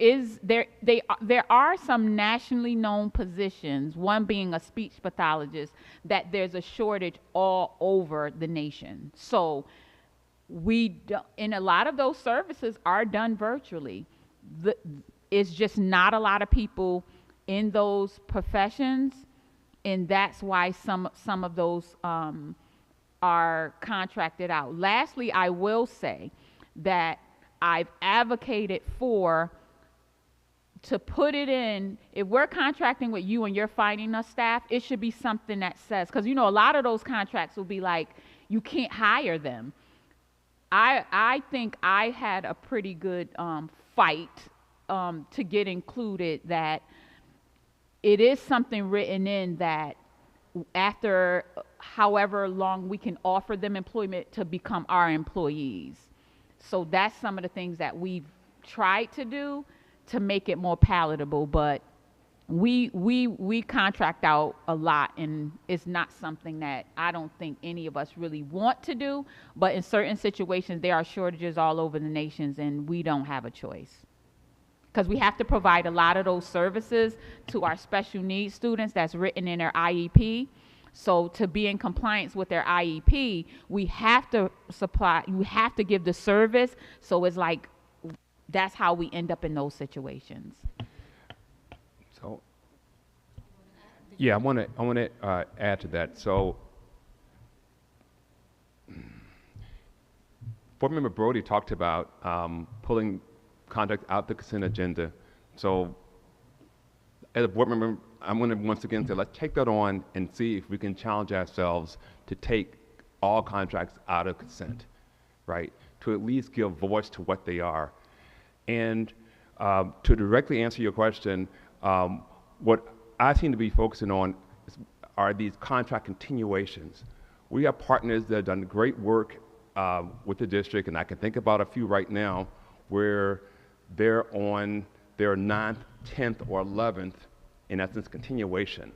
[SPEAKER 5] are some nationally known positions, one being a speech pathologist, that there's a shortage all over the nation. So and a lot of those services are done virtually. It's just not a lot of people in those professions, and that's why some of those are contracted out. Lastly, I will say that I've advocated to put it in, if we're contracting with you and you're finding us staff, it should be something that says, because a lot of those contracts will be like, you can't hire them. I think I had a pretty good fight to get included, that it is something written in that after however long we can offer them employment to become our employees. So that's some of the things that we've tried to do to make it more palatable, but we contract out a lot, and it's not something that I don't think any of us really want to do. But in certain situations, there are shortages all over the nations, and we don't have a choice, because we have to provide a lot of those services to our special needs students that's written in their IEP. So to be in compliance with their IEP, we have to give the service. So it's like, that's how we end up in those situations.
[SPEAKER 2] So, yeah, I want to add to that. So, Board Member Brody talked about pulling conduct out the consent agenda. So, as a board member, I'm going to once again say, let's take that on and see if we can challenge ourselves to take all contracts out of consent, right? To at least give voice to what they are. And to directly answer your question, what I seem to be focusing on are these contract continuations. We have partners that have done great work with the district, and I can think about a few right now where they're on their 9th, 10th, or 11th, in essence, continuation.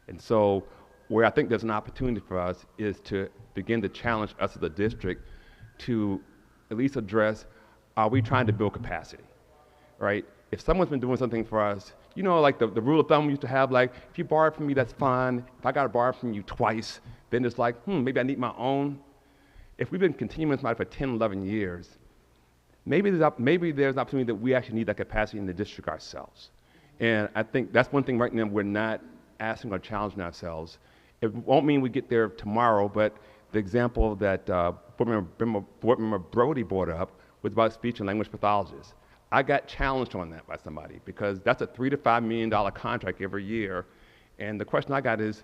[SPEAKER 2] And so where I think there's an opportunity for us is to begin to challenge us as a district to at least address, are we trying to build capacity, right? If someone's been doing something for us, like the rule of thumb we used to have, like, if you borrow from me, that's fine. If I got to borrow from you twice, then it's like, maybe I need my own. If we've been continuing with somebody for 10, 11 years, maybe there's an opportunity that we actually need that capacity in the district ourselves. And I think that's one thing right now we're not asking or challenging ourselves. It won't mean we get there tomorrow, but the example that Board Member Brody brought up was about speech and language pathologists. I got challenged on that by somebody, because that's a $3 to $5 million contract every year. And the question I got is,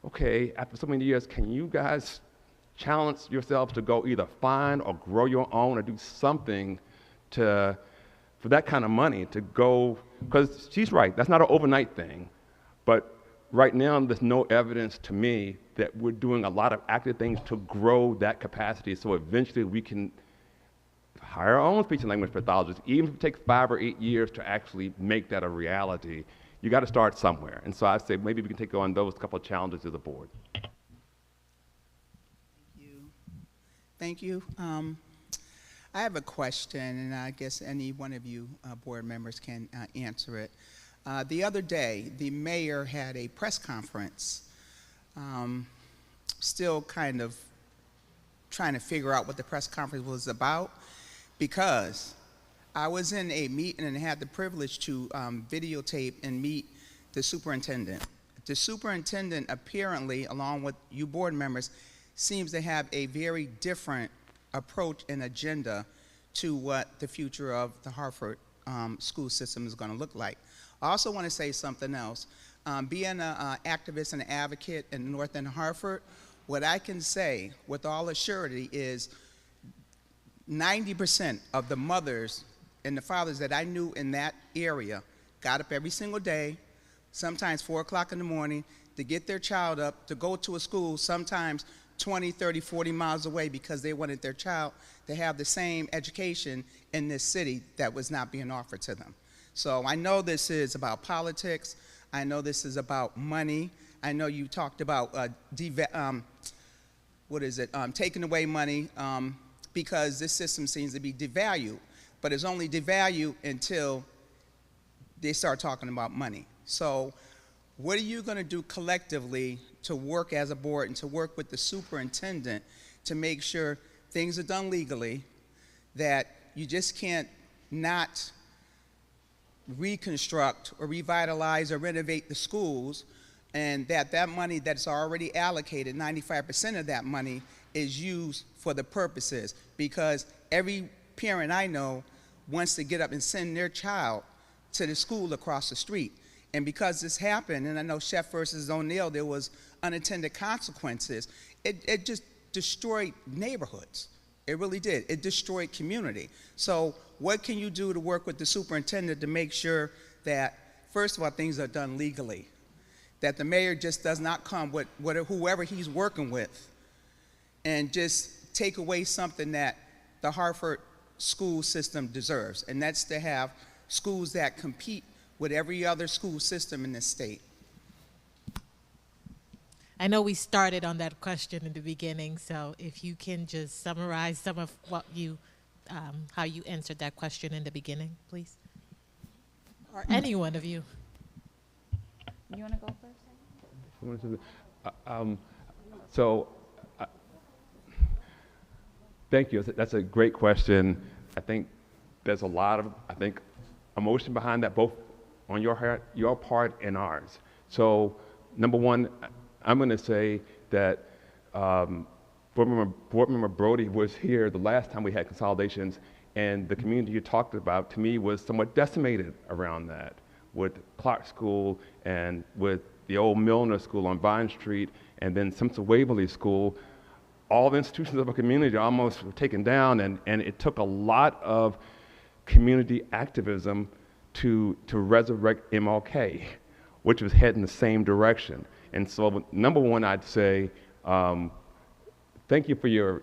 [SPEAKER 2] okay, after so many years, can you guys challenge yourselves to go either find or grow your own or do something for that kind of money to go, because she's right, that's not an overnight thing. But right now, there's no evidence to me that we're doing a lot of active things to grow that capacity, so eventually we can hire our own speech and language pathologists, even if it takes 5 or 8 years to actually make that a reality. You got to start somewhere. And so I say maybe we can take on those couple of challenges to the board.
[SPEAKER 7] Thank you. I have a question, and I guess any one of you board members can answer it. The other day, the mayor had a press conference, still kind of trying to figure out what the press conference was about, because I was in a meeting and had the privilege to videotape and meet the superintendent. The superintendent apparently, along with you board members, seems to have a very different approach and agenda to what the future of the Hartford school system is going to look like. I also want to say something else. Being an activist and an advocate in North End Hartford, what I can say with all assurity is 90% of the mothers and the fathers that I knew in that area got up every single day, sometimes 4 o'clock in the morning, to get their child up, to go to a school, sometimes 20, 30, 40 miles away, because they wanted their child to have the same education in this city that was not being offered to them. So I know this is about politics. I know this is about money. I know you talked about taking away money because this system seems to be devalued, but it's only devalued until they start talking about money. So what are you going to do collectively to work as a board and to work with the superintendent to make sure things are done legally, that you just can't not reconstruct or revitalize or renovate the schools, and that money that's already allocated, 95% of that money is used for the purposes, because every parent I know wants to get up and send their child to the school across the street. And because this happened, and I know Chef versus O'Neill, there was unintended consequences, it just destroyed neighborhoods. It really did. It destroyed community. So what can you do to work with the superintendent to make sure that, first of all, things are done legally, that the mayor just does not come with whoever he's working with and just take away something that the Hartford school system deserves, and that's to have schools that compete with every other school system in this state?
[SPEAKER 1] I know we started on that question in the beginning, so if you can just summarize some of what you, how you answered that question in the beginning, please. Or any one of you.
[SPEAKER 5] You want to go first?
[SPEAKER 2] Thank you. That's a great question. I think there's a lot of, emotion behind that, both on your part and ours. So, number one, I'm going to say that Board Member Brody was here the last time we had consolidations, and the community you talked about, to me, was somewhat decimated around that, with Clark School and with the old Milner School on Vine Street, and then Simpson Waverly School. All the institutions of a community almost were taken down, and it took a lot of community activism to resurrect MLK, which was heading the same direction. And so, number one, I'd say, thank you for your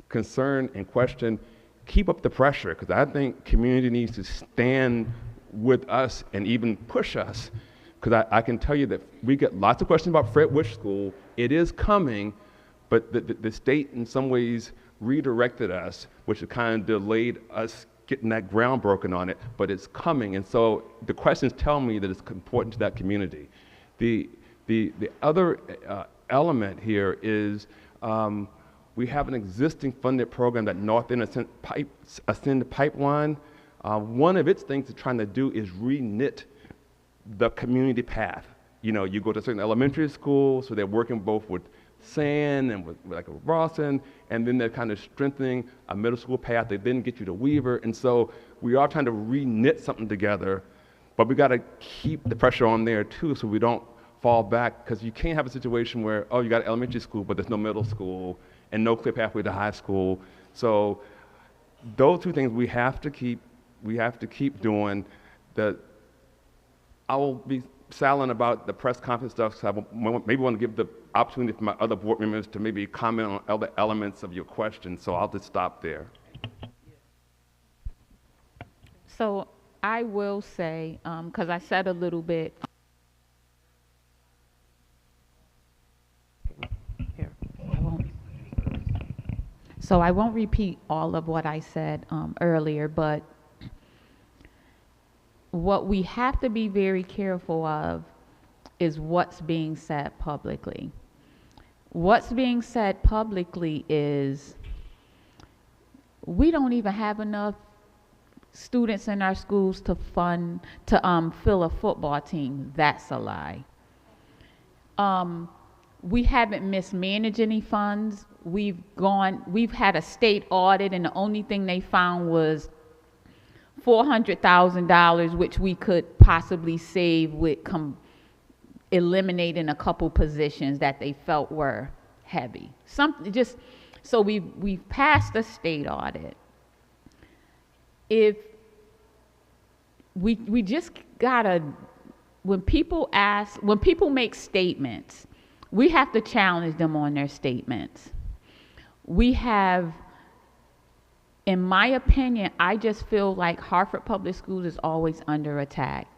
[SPEAKER 2] concern and question. Keep up the pressure, because I think community needs to stand with us and even push us, because I can tell you that we get lots of questions about Fred Wish School. It is coming, but the state in some ways redirected us, which kind of delayed us getting that ground broken on it, but it's coming. And so the questions tell me that it's important to that community. The other element here is we have an existing funded program that North End Ascend Pipeline. One of its things it's trying to do is re-knit the community path. You know, you go to a certain elementary school, so they're working both with Sand and with like Rawson, and then they're kind of strengthening a middle school path. They then get you to Weaver, and so we are trying to re-knit something together, but we got to keep the pressure on there too, so we don't fall back, because you can't have a situation where, oh, you got elementary school, but there's no middle school and no clear pathway to high school. So those two things we have to keep doing. I will be silent about the press conference stuff, so I maybe want to give the opportunity for my other board members to maybe comment on other elements of your question, so I'll just stop there.
[SPEAKER 5] So I will say, because I said a little bit.
[SPEAKER 4] Here.
[SPEAKER 5] So I won't repeat all of what I said earlier, but what we have to be very careful of is what's being said publicly. What's being said publicly is we don't even have enough students in our schools to fill a football team. That's a lie. We haven't mismanaged any funds. We've had a state audit, and the only thing they found was $400,000, which we could possibly save with eliminating a couple positions that they felt were heavy. So we've passed a state audit. If we just gotta, when people make statements, we have to challenge them on their statements. We have, in my opinion, I just feel like Hartford Public Schools is always under attack.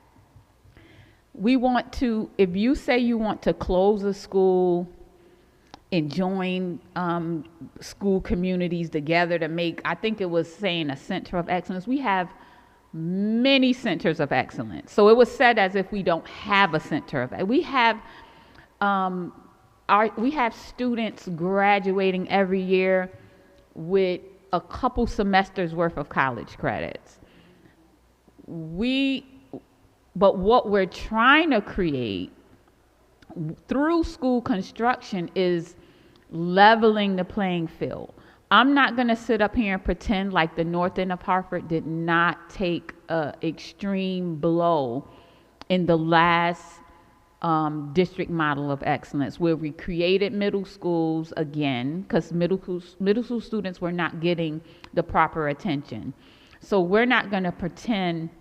[SPEAKER 5] If you say you want to close a school and join school communities together to make, I think it was saying a center of excellence. We have many centers of excellence. So it was said as if we don't have a center of, we have students graduating every year with a couple semesters worth of college credits. But what we're trying to create through school construction is leveling the playing field. I'm not going to sit up here and pretend like the north end of Hartford did not take an extreme blow in the last district model of excellence, where we created middle schools again, because middle school students were not getting the proper attention. So we're not going to pretend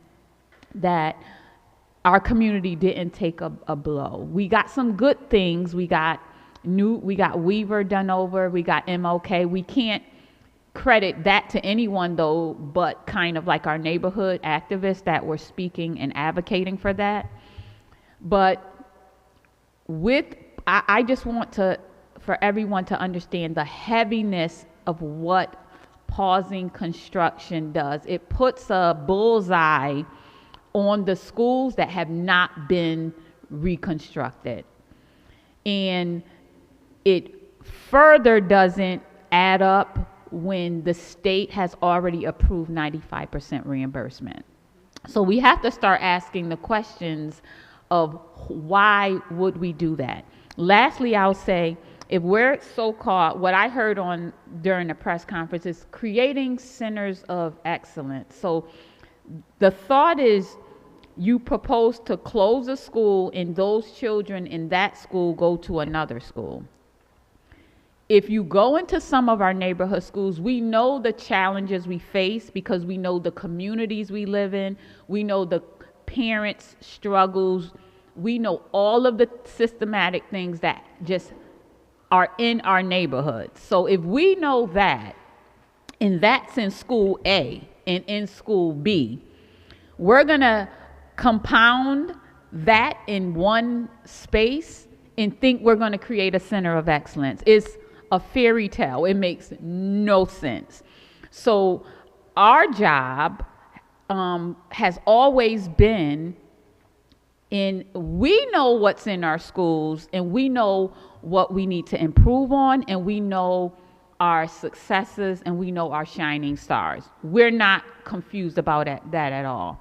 [SPEAKER 5] that our community didn't take a blow. We got some good things. We got Weaver done over. We got MLK. We can't credit that to anyone though, but kind of like our neighborhood activists that were speaking and advocating for that. But I just want for everyone to understand the heaviness of what pausing construction does. It puts a bullseye on the schools that have not been reconstructed. And it further doesn't add up when the state has already approved 95% reimbursement. So we have to start asking the questions of why would we do that? Lastly, I'll say, if we're so-called, what I heard during the press conference is creating centers of excellence. So the thought is you propose to close a school and those children in that school go to another school. If you go into some of our neighborhood schools, we know the challenges we face because we know the communities we live in. We know the parents' struggles. We know all of the systematic things that just are in our neighborhoods. So if we know that, and that's in school A and in school B, we're gonna compound that in one space and think we're gonna create a center of excellence. It's a fairy tale. It makes no sense. So our job has always been we know what's in our schools and we know what we need to improve on, and we know our successes and we know our shining stars. We're not confused about that at all.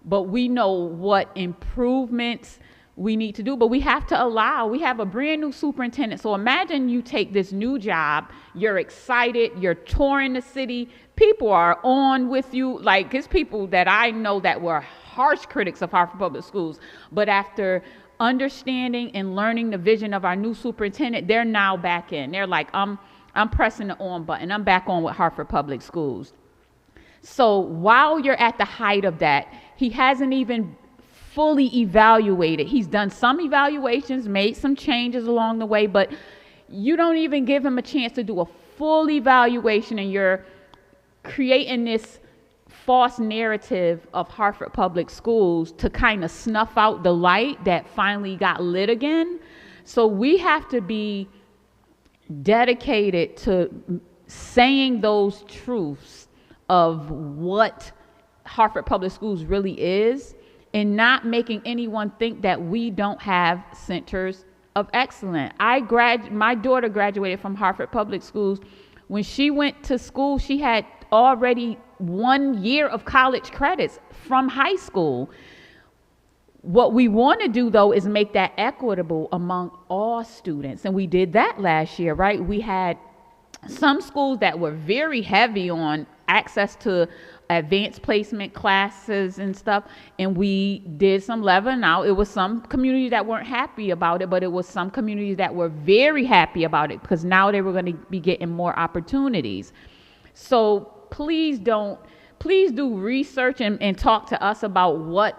[SPEAKER 5] But we know what improvements we need to do, but we have a brand new superintendent. So imagine you take this new job, you're excited, you're touring the city, people are on with you, like it's people that I know that were harsh critics of Hartford Public Schools, but after understanding and learning the vision of our new superintendent, they're now back in. They're like, I'm pressing the on button, I'm back on with Hartford Public Schools. So while you're at the height of that, he hasn't even fully evaluated. He's done some evaluations, made some changes along the way, but you don't even give him a chance to do a full evaluation, and you're creating this false narrative of Hartford Public Schools to kind of snuff out the light that finally got lit again. So we have to be dedicated to saying those truths of what Hartford Public Schools really is, and not making anyone think that we don't have centers of excellence. My daughter graduated from Hartford Public Schools. When she went to school, she had already 1 year of college credits from high school. What we want to do, though, is make that equitable among all students. And we did that last year, right? We had some schools that were very heavy on access to advanced placement classes and stuff, and we did some leveling out. It was some communities that weren't happy about it, but it was some communities that were very happy about it because now they were going to be getting more opportunities. So please do research and talk to us about what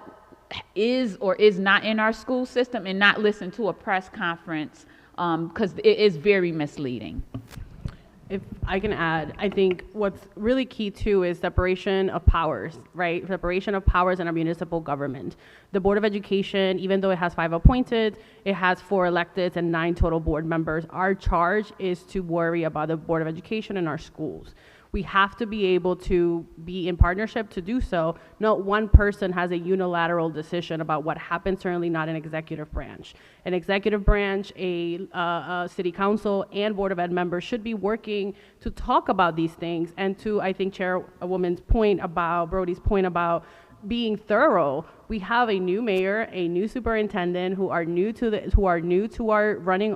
[SPEAKER 5] is or is not in our school system, and not listen to a press conference because it is very misleading.
[SPEAKER 3] If I can add, I think what's really key too is separation of powers, right? Separation of powers in our municipal government. The Board of Education, even though it has 5 appointed, it has 4 elected and 9 total board members. Our charge is to worry about the Board of Education and our schools. We have to be able to be in partnership to do so. Not one person has a unilateral decision about what happens, certainly not an executive branch. An executive branch, a city council, and Board of Ed members should be working to talk about these things, and to, I think, Chairwoman's point about, Brody's point about being thorough. We have a new mayor, a new superintendent who are new to our running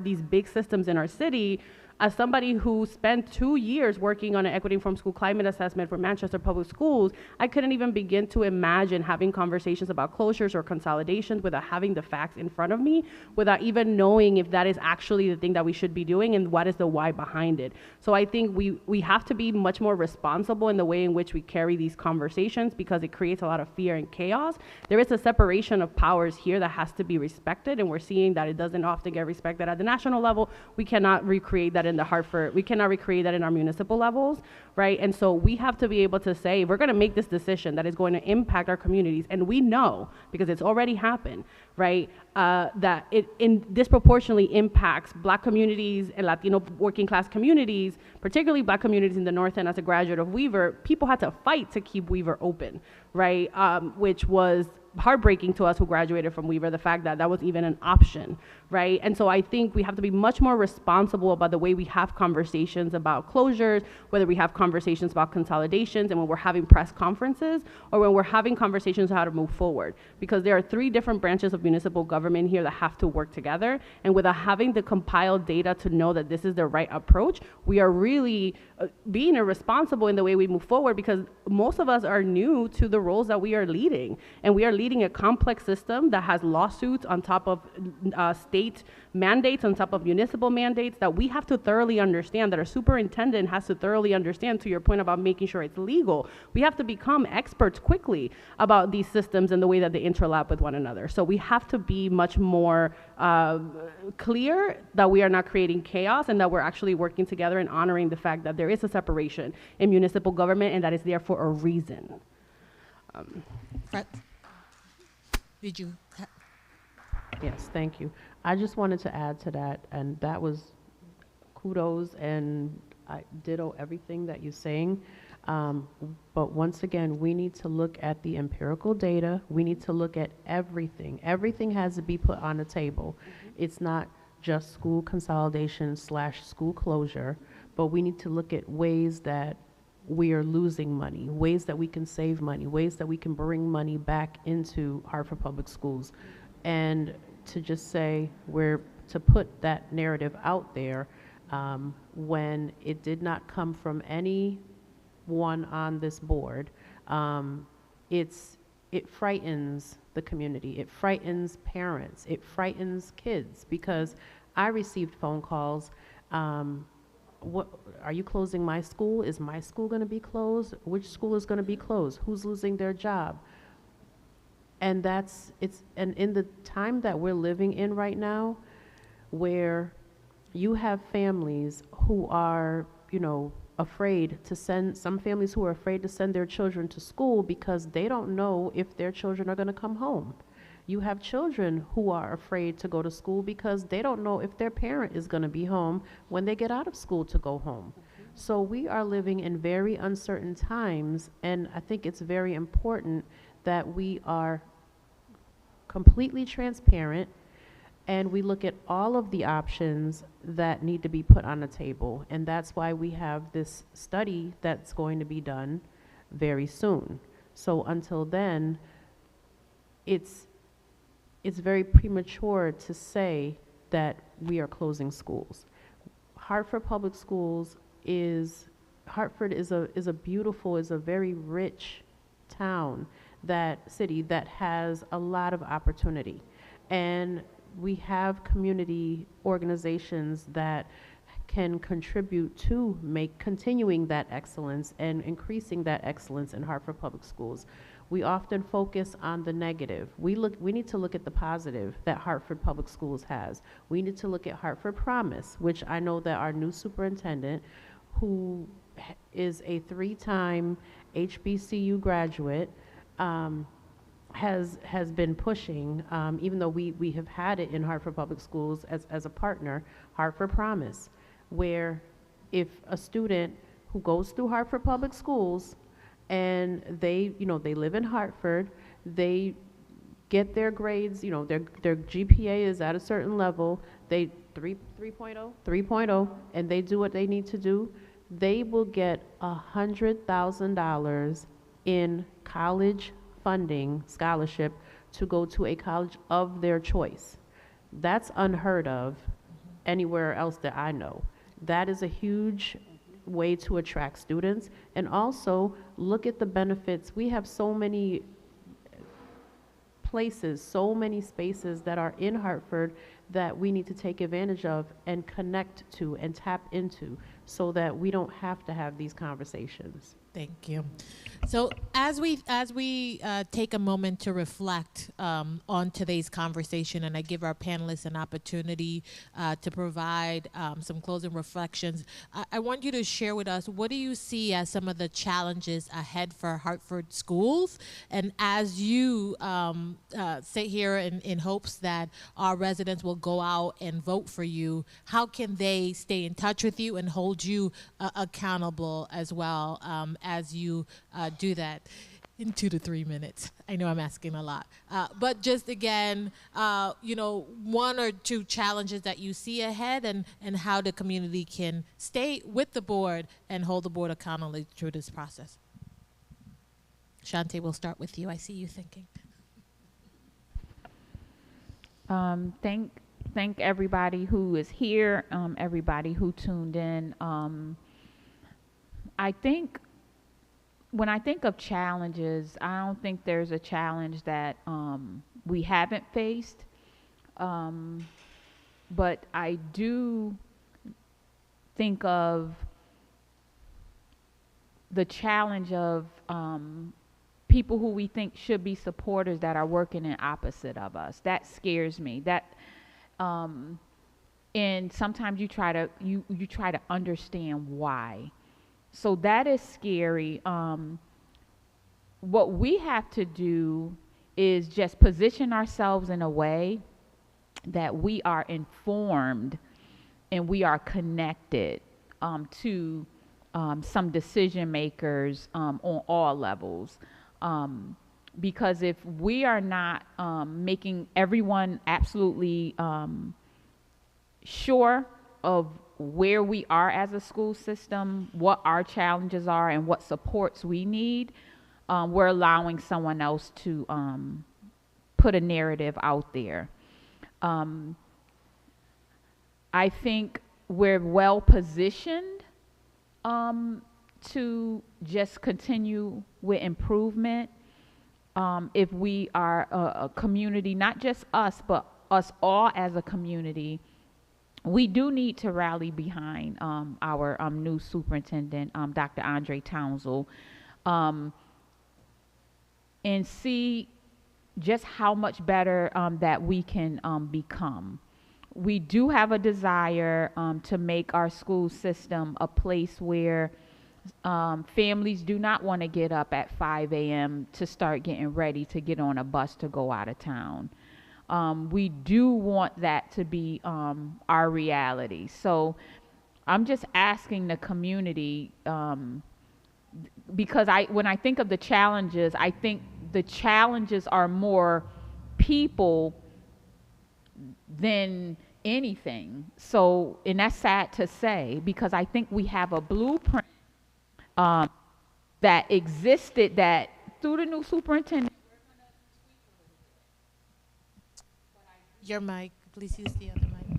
[SPEAKER 3] these big systems in our city. As somebody who spent 2 years working on an equity informed school climate assessment for Manchester Public Schools, I couldn't even begin to imagine having conversations about closures or consolidations without having the facts in front of me, without even knowing if that is actually the thing that we should be doing and what is the why behind it. So I think we have to be much more responsible in the way in which we carry these conversations, because it creates a lot of fear and chaos. There is a separation of powers here that has to be respected, and we're seeing that it doesn't often get respected at the national level. We cannot recreate that in the Hartford, we cannot recreate that in our municipal levels, right? And so we have to be able to say, we're going to make this decision that is going to impact our communities, and we know, because it's already happened, right, that it disproportionately impacts Black communities and Latino working class communities, particularly Black communities in the North End. As a graduate of Weaver, people had to fight to keep Weaver open, right, which was heartbreaking to us who graduated from Weaver, the fact that that was even an option, right? And so I think we have to be much more responsible about the way we have conversations about closures, whether we have conversations about consolidations, and when we're having press conferences, or when we're having conversations on how to move forward. Because there are 3 different branches of municipal government here that have to work together, and without having the compiled data to know that this is the right approach, we are really being irresponsible in the way we move forward, because most of us are new to the roles that we are leading, and we are leading a complex system that has lawsuits on top of state mandates, on top of municipal mandates, that we have to thoroughly understand, that our superintendent has to thoroughly understand. To your point about making sure it's legal, we have to become experts quickly about these systems and the way that they interlap with one another. So we have to be much more clear that we are not creating chaos, and that we're actually working together and honoring the fact that there is a separation in municipal government, and that is there for a reason.
[SPEAKER 6] Did you?
[SPEAKER 4] Yes, thank you. I just wanted to add to that, and that was kudos, and I ditto everything that you're saying. But once again, we need to look at the empirical data. We need to look at everything. Everything has to be put on the table. It's not just school consolidation / school closure, but we need to look at ways that we are losing money, ways that we can save money, ways that we can bring money back into Hartford Public Schools. And to just say to put that narrative out there when it did not come from anyone on this board, it frightens the community. It frightens parents. It frightens kids, because I received phone calls. What are you closing my school? Is my school going to be closed? Which school is going to be closed? Who's losing their job? And and in the time that we're living in right now, where you have families who are, afraid to send, some families who are afraid to send their children to school because they don't know if their children are going to come home. You have children who are afraid to go to school because they don't know if their parent is going to be home when they get out of school to go home. So we are living in very uncertain times, and I think it's very important that we are completely transparent and we look at all of the options that need to be put on the table. And that's why we have this study that's going to be done very soon. So until then, it's very premature to say that we are closing schools. Hartford Public Schools Hartford is a beautiful, is a very rich town, city that has a lot of opportunity. And we have community organizations that can contribute to continuing that excellence and increasing that excellence in Hartford Public Schools. We often focus on the negative. We need to look at the positive that Hartford Public Schools has. We need to look at Hartford Promise, which I know that our new superintendent, who is a 3-time HBCU graduate, has been pushing, even though we have had it in Hartford Public Schools as a partner, Hartford Promise, where if a student who goes through Hartford Public Schools and they live in Hartford, they get their grades, their GPA is at a certain level, they 3.0, and they do what they need to do, they will get $100,000 in college funding scholarship to go to a college of their choice. That's unheard of anywhere else that I know. That is a huge way to attract students. And also look at the benefits. We have so many places, so many spaces that are in Hartford that we need to take advantage of and connect to and tap into so that we don't have to have these conversations.
[SPEAKER 1] Thank you. So as we take a moment to reflect on today's conversation, and I give our panelists an opportunity to provide some closing reflections, I want you to share with us, what do you see as some of the challenges ahead for Hartford schools? And as you sit here in hopes that our residents will go out and vote for you, how can they stay in touch with you and hold you accountable as well as you do that in 2 to 3 minutes? I know I'm asking a lot, but just again, 1 or 2 challenges that you see ahead, and how the community can stay with the board and hold the board accountable through this process. Shante, we'll start with you. I see you thinking.
[SPEAKER 5] Thank everybody who is here, everybody who tuned in. I think when I think of challenges, I don't think there's a challenge that we haven't faced, but I do think of the challenge of people who we think should be supporters that are working in opposite of us. That scares me. And sometimes you try to understand why. So that is scary. What we have to do is just position ourselves in a way that we are informed and we are connected to some decision makers on all levels. Because if we are not making everyone absolutely sure of where we are as a school system, what our challenges are, and what supports we need, we're allowing someone else to put a narrative out there. I think we're well positioned to just continue with improvement. If we are a community, not just us, but us all as a community, we do need to rally behind our new superintendent, Dr. Andre Townsell, and see just how much better that we can become. We do have a desire to make our school system a place where Families do not want to get up at 5 a.m. to start getting ready to get on a bus to go out of town. We do want that to be our reality. So I'm just asking the community, because when I think of the challenges, I think the challenges are more people than anything. So, and that's sad to say, because I think we have a blueprint that existed that through the new superintendent.
[SPEAKER 1] Your mic, please use the other mic.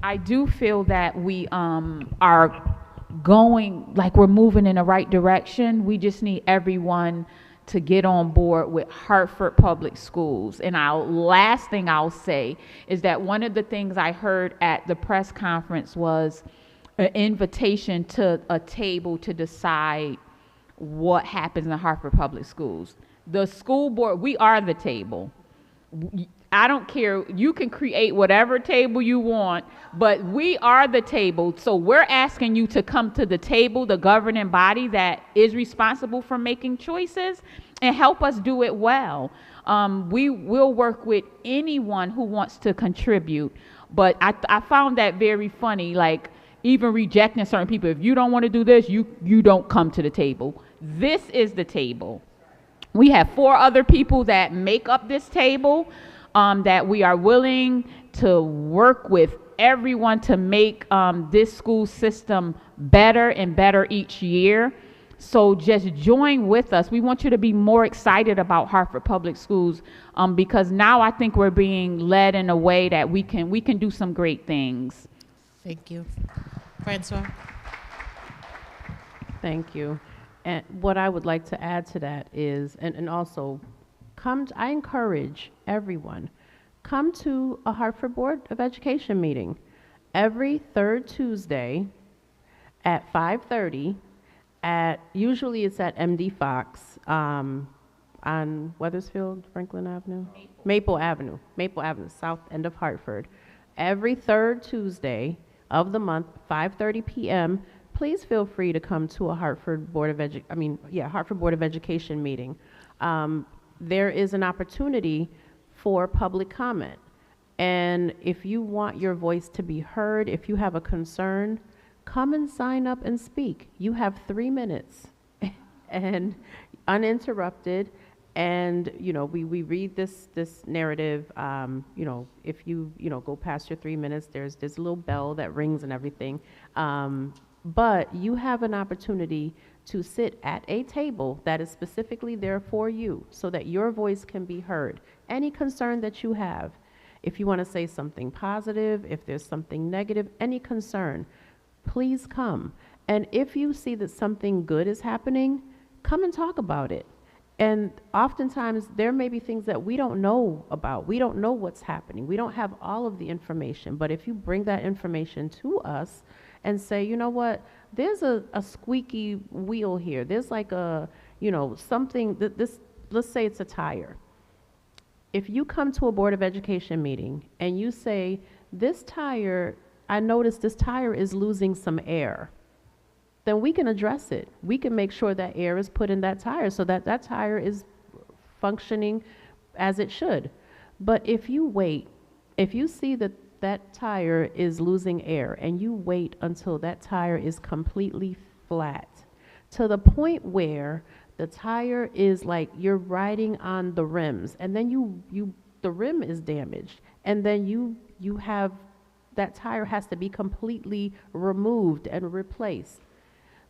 [SPEAKER 5] I do feel that we are going, like we're moving in the right direction. We just need everyone to get on board with Hartford Public Schools. And last thing I'll say is that one of the things I heard at the press conference was an invitation to a table to decide what happens in Hartford Public Schools. The school board, we are the table. I don't care, you can create whatever table you want, but we are the table. So we're asking you to come to the table, the governing body that is responsible for making choices, and help us do it well. We will work with anyone who wants to contribute, but I found that very funny, like even rejecting certain people. If you don't want to do this, you don't come to the table. This is the table. We have 4 other people that make up this table, that we are willing to work with everyone to make this school system better and better each year. So just join with us. We want you to be more excited about Hartford Public Schools, because now I think we're being led in a way that we can do some great things.
[SPEAKER 1] Thank you. Francois?
[SPEAKER 4] Thank you. And what I would like to add to that is, and also, I encourage everyone, come to a Hartford Board of Education meeting every 3rd Tuesday at 5:30 usually it's at MD Fox on Weathersfield, Franklin Avenue? Maple Avenue, south end of Hartford. Every 3rd Tuesday of the month, 5:30 p.m., please feel free to come to a Hartford Board of Education meeting. There is an opportunity for public comment. And if you want your voice to be heard, if you have a concern, come and sign up and speak. You have 3 minutes and uninterrupted. And, we read this narrative, if you, go past your 3 minutes, there's this little bell that rings and everything. But you have an opportunity to sit at a table that is specifically there for you so that your voice can be heard. Any concern that you have, if you want to say something positive, if there's something negative, any concern, please come. And if you see that something good is happening, come and talk about it. And oftentimes there may be things that we don't know about. We don't know what's happening. We don't have all of the information. But if you bring that information to us and say, you know what, there's a squeaky wheel here. There's like something that let's say it's a tire. If you come to a Board of Education meeting and you say, I noticed this tire is losing some air, then we can address it. We can make sure that air is put in that tire so that that tire is functioning as it should. But if you see that that tire is losing air and you wait until that tire is completely flat to the point where the tire is like you're riding on the rims, and then the rim is damaged, and then you have that tire has to be completely removed and replaced.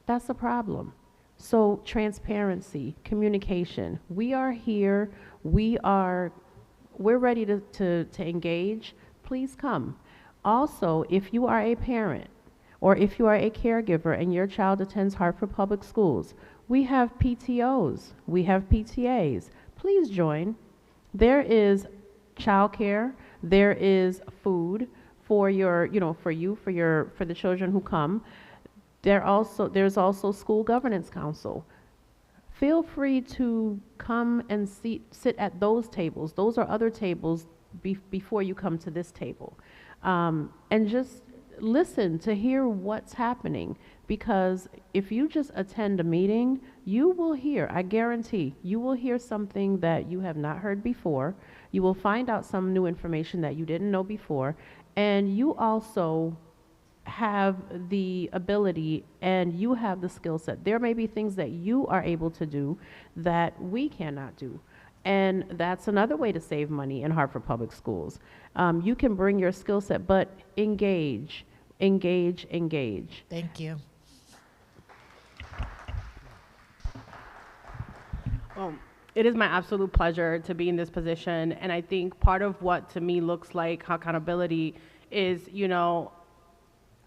[SPEAKER 4] That's a problem. So transparency, communication. We are here. We're ready to engage. Please come. Also, if you are a parent or if you are a caregiver and your child attends Hartford Public Schools, we have PTOs, we have PTAs. Please join. There is childcare, there is food for for the children who come. There's also school governance council. Feel free to come and sit at those tables. Those are other tables before you come to this table. And just listen to hear what's happening. Because if you just attend a meeting, you will hear, I guarantee, you will hear something that you have not heard before. You will find out some new information that you didn't know before. And you also have the ability and you have the skill set. There may be things that you are able to do that we cannot do. And that's another way to save money in Hartford Public Schools. You can bring your skill set, but engage, engage, engage.
[SPEAKER 1] Thank you.
[SPEAKER 3] It is my absolute pleasure to be in this position. And I think part of what to me looks like accountability is, you know,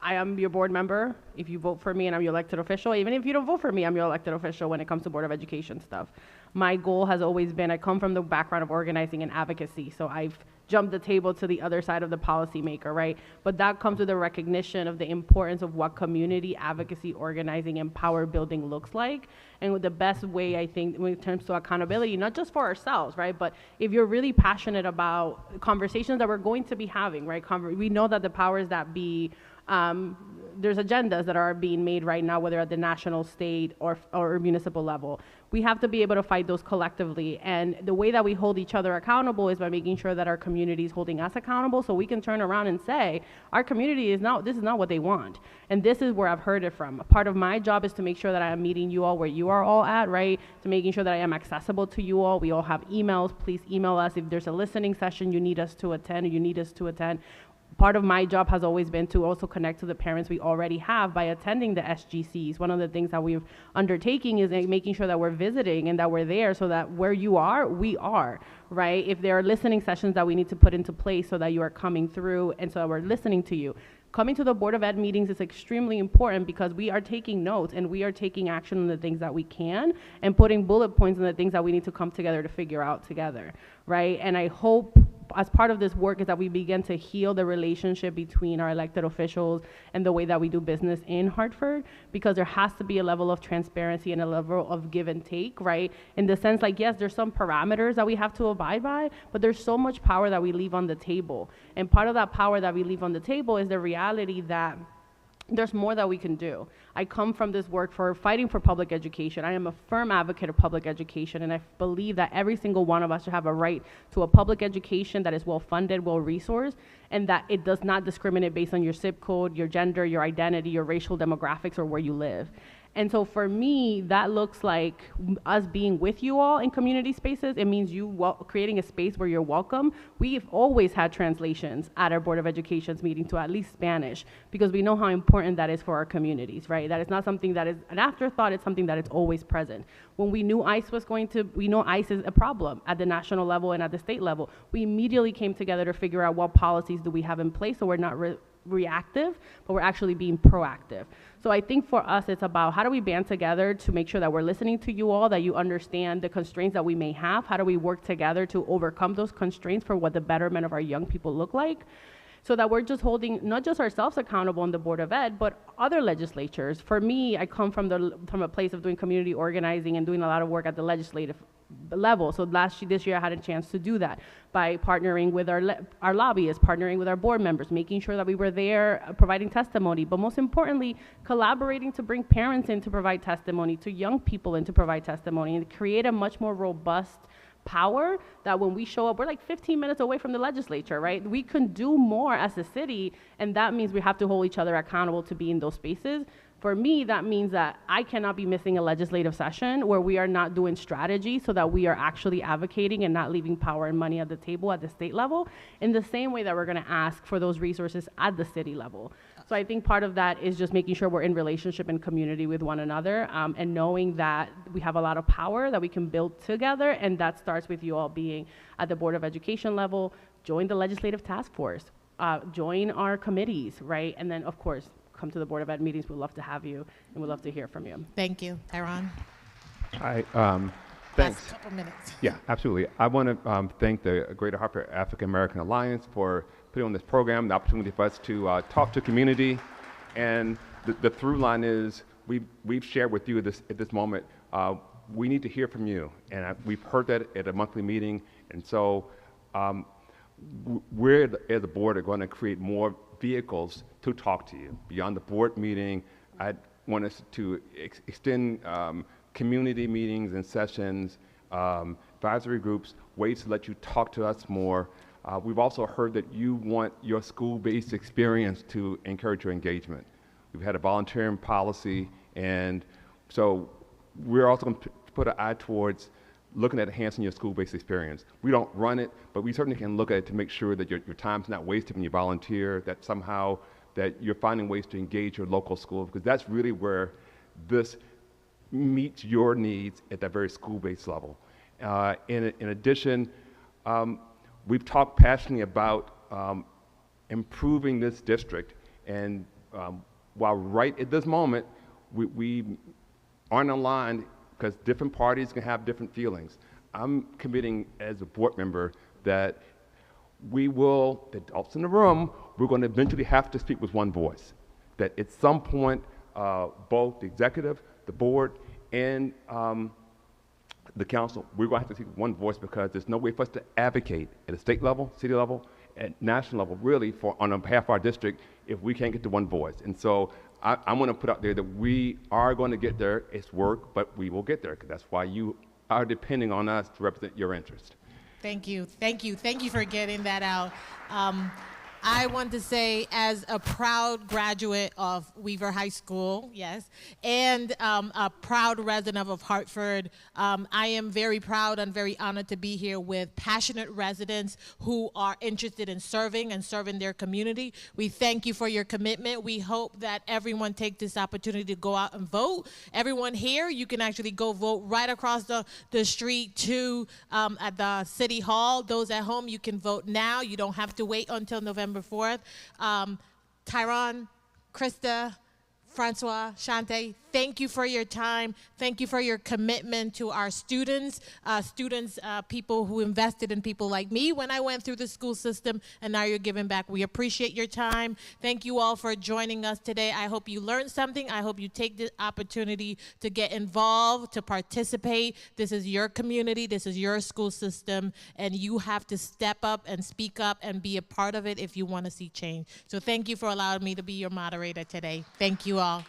[SPEAKER 3] I am your board member. If you vote for me and I'm your elected official, even if you don't vote for me, I'm your elected official when it comes to Board of Education stuff. My goal has always been, I come from the background of organizing and advocacy, so I've jumped the table to the other side of the policymaker, right? But that comes with a recognition of the importance of what community advocacy, organizing, and power building looks like. And with the best way, I think, when it comes to accountability, not just for ourselves, right? But if you're really passionate about conversations that we're going to be having, right? We know that the powers that be, there's agendas that are being made right now, whether at the national, state, or municipal level. We have to be able to fight those collectively. And the way that we hold each other accountable is by making sure that our community is holding us accountable, so we can turn around and say, our community this is not what they want. And this is where I've heard it from. Part of my job is to make sure that I am meeting you all where you are all at, right? To making sure that I am accessible to you all. We all have emails. Please email us if there's a listening session you need us to attend, or you need us to attend. Part of my job has always been to also connect to the parents we already have by attending the SGCs. One of the things that we've undertaking is making sure that we're visiting and that we're there, so that where you are, we are, right? If there are listening sessions that we need to put into place so that you are coming through and so that we're listening to you. Coming to the Board of Ed meetings is extremely important because we are taking notes and we are taking action on the things that we can and putting bullet points on the things that we need to come together to figure out together, right? And I hope as part of this work is that we begin to heal the relationship between our elected officials and the way that we do business in Hartford, because there has to be a level of transparency and a level of give and take, right? In the sense, like, yes, there's some parameters that we have to abide by, but there's so much power that we leave on the table. And part of that power that we leave on the table is the reality that there's more that we can do. I come from this work for fighting for public education. I am a firm advocate of public education, and I believe that every single one of us should have a right to a public education that is well-funded, well-resourced, and that it does not discriminate based on your zip code, your gender, your identity, your racial demographics, or where you live. And so for me, that looks like us being with you all in community spaces. It means you creating a space where you're welcome. We've always had translations at our Board of Education's meeting to at least Spanish, because we know how important that is for our communities, right? That is not something that is an afterthought, it's something that is always present. When we knew ICE we know ICE is a problem at the national level and at the state level. We immediately came together to figure out what policies do we have in place so we're not reactive, but we're actually being proactive. So I think for us, it's about how do we band together to make sure that we're listening to you all, that you understand the constraints that we may have. How do we work together to overcome those constraints for what the betterment of our young people look like? So that we're just holding not just ourselves accountable on the Board of Ed, but other legislatures. For me, I come from a place of doing community organizing and doing a lot of work at the legislative level. So this year I had a chance to do that by partnering with our lobbyists, partnering with our board members, making sure that we were there providing testimony, but most importantly, collaborating to bring parents in to provide testimony, to young people in to provide testimony, and create a much more robust power that when we show up, we're like 15 minutes away from the legislature, right? We can do more as a city, and that means we have to hold each other accountable to be in those spaces. For me, that means that I cannot be missing a legislative session where we are not doing strategy so that we are actually advocating and not leaving power and money at the table at the state level, in the same way that we're gonna ask for those resources at the city level. So I think part of that is just making sure we're in relationship and community with one another, and knowing that we have a lot of power that we can build together, and that starts with you all being at the Board of Education level. Join the legislative task force, join our committees, right? And then, of course, come to the Board of Ed meetings. We'd love to have you, and we'd love to hear from you.
[SPEAKER 1] Thank you. Tyron?
[SPEAKER 2] Hi, thanks.
[SPEAKER 1] Last couple minutes.
[SPEAKER 2] Yeah, absolutely. I want to thank the Greater Hartford African American Alliance for putting on this program, the opportunity for us to talk to community. And the through line is we've shared with you at this moment, we need to hear from you. And we've heard that at a monthly meeting. And so we're, as a board, are going to create more vehicles to talk to you. Beyond the board meeting, want us to extend community meetings and sessions, advisory groups, ways to let you talk to us more. We've also heard that you want your school-based experience to encourage your engagement. We've had a volunteering policy, and so we're also going to put an eye towards looking at enhancing your school-based experience. We don't run it, but we certainly can look at it to make sure that your time's not wasted when you volunteer, that somehow that you're finding ways to engage your local school, because that's really where this meets your needs at that very school-based level. In addition, we've talked passionately about improving this district, and while right at this moment, we aren't aligned because different parties can have different feelings. I'm committing as a board member that we will, the adults in the room, we're going to eventually have to speak with one voice. That at some point, both the executive, the board, and the council, we're going to have to speak with one voice, because there's no way for us to advocate at a state level, city level, at national level, really, on behalf of our district, if we can't get to one voice. And so I'm going to put out there that we are going to get there. It's work, but we will get there, because that's why you are depending on us to represent your interest.
[SPEAKER 1] Thank you. Thank you. Thank you for getting that out. I want to say, as a proud graduate of Weaver High School, yes, and a proud resident of Hartford, I am very proud and very honored to be here with passionate residents who are interested in serving their community. We thank you for your commitment. We hope that everyone take this opportunity to go out and vote. Everyone here, you can actually go vote right across the street to at the City Hall. Those at home, you can vote now. You don't have to wait until November 4th. Tyron, Krista, Francois, Shante, thank you for your time. Thank you for your commitment to our students, people who invested in people like me when I went through the school system, and now you're giving back. We appreciate your time. Thank you all for joining us today. I hope you learned something. I hope you take the opportunity to get involved, to participate. This is your community. This is your school system, and you have to step up and speak up and be a part of it if you want to see change. So thank you for allowing me to be your moderator today. Thank you all.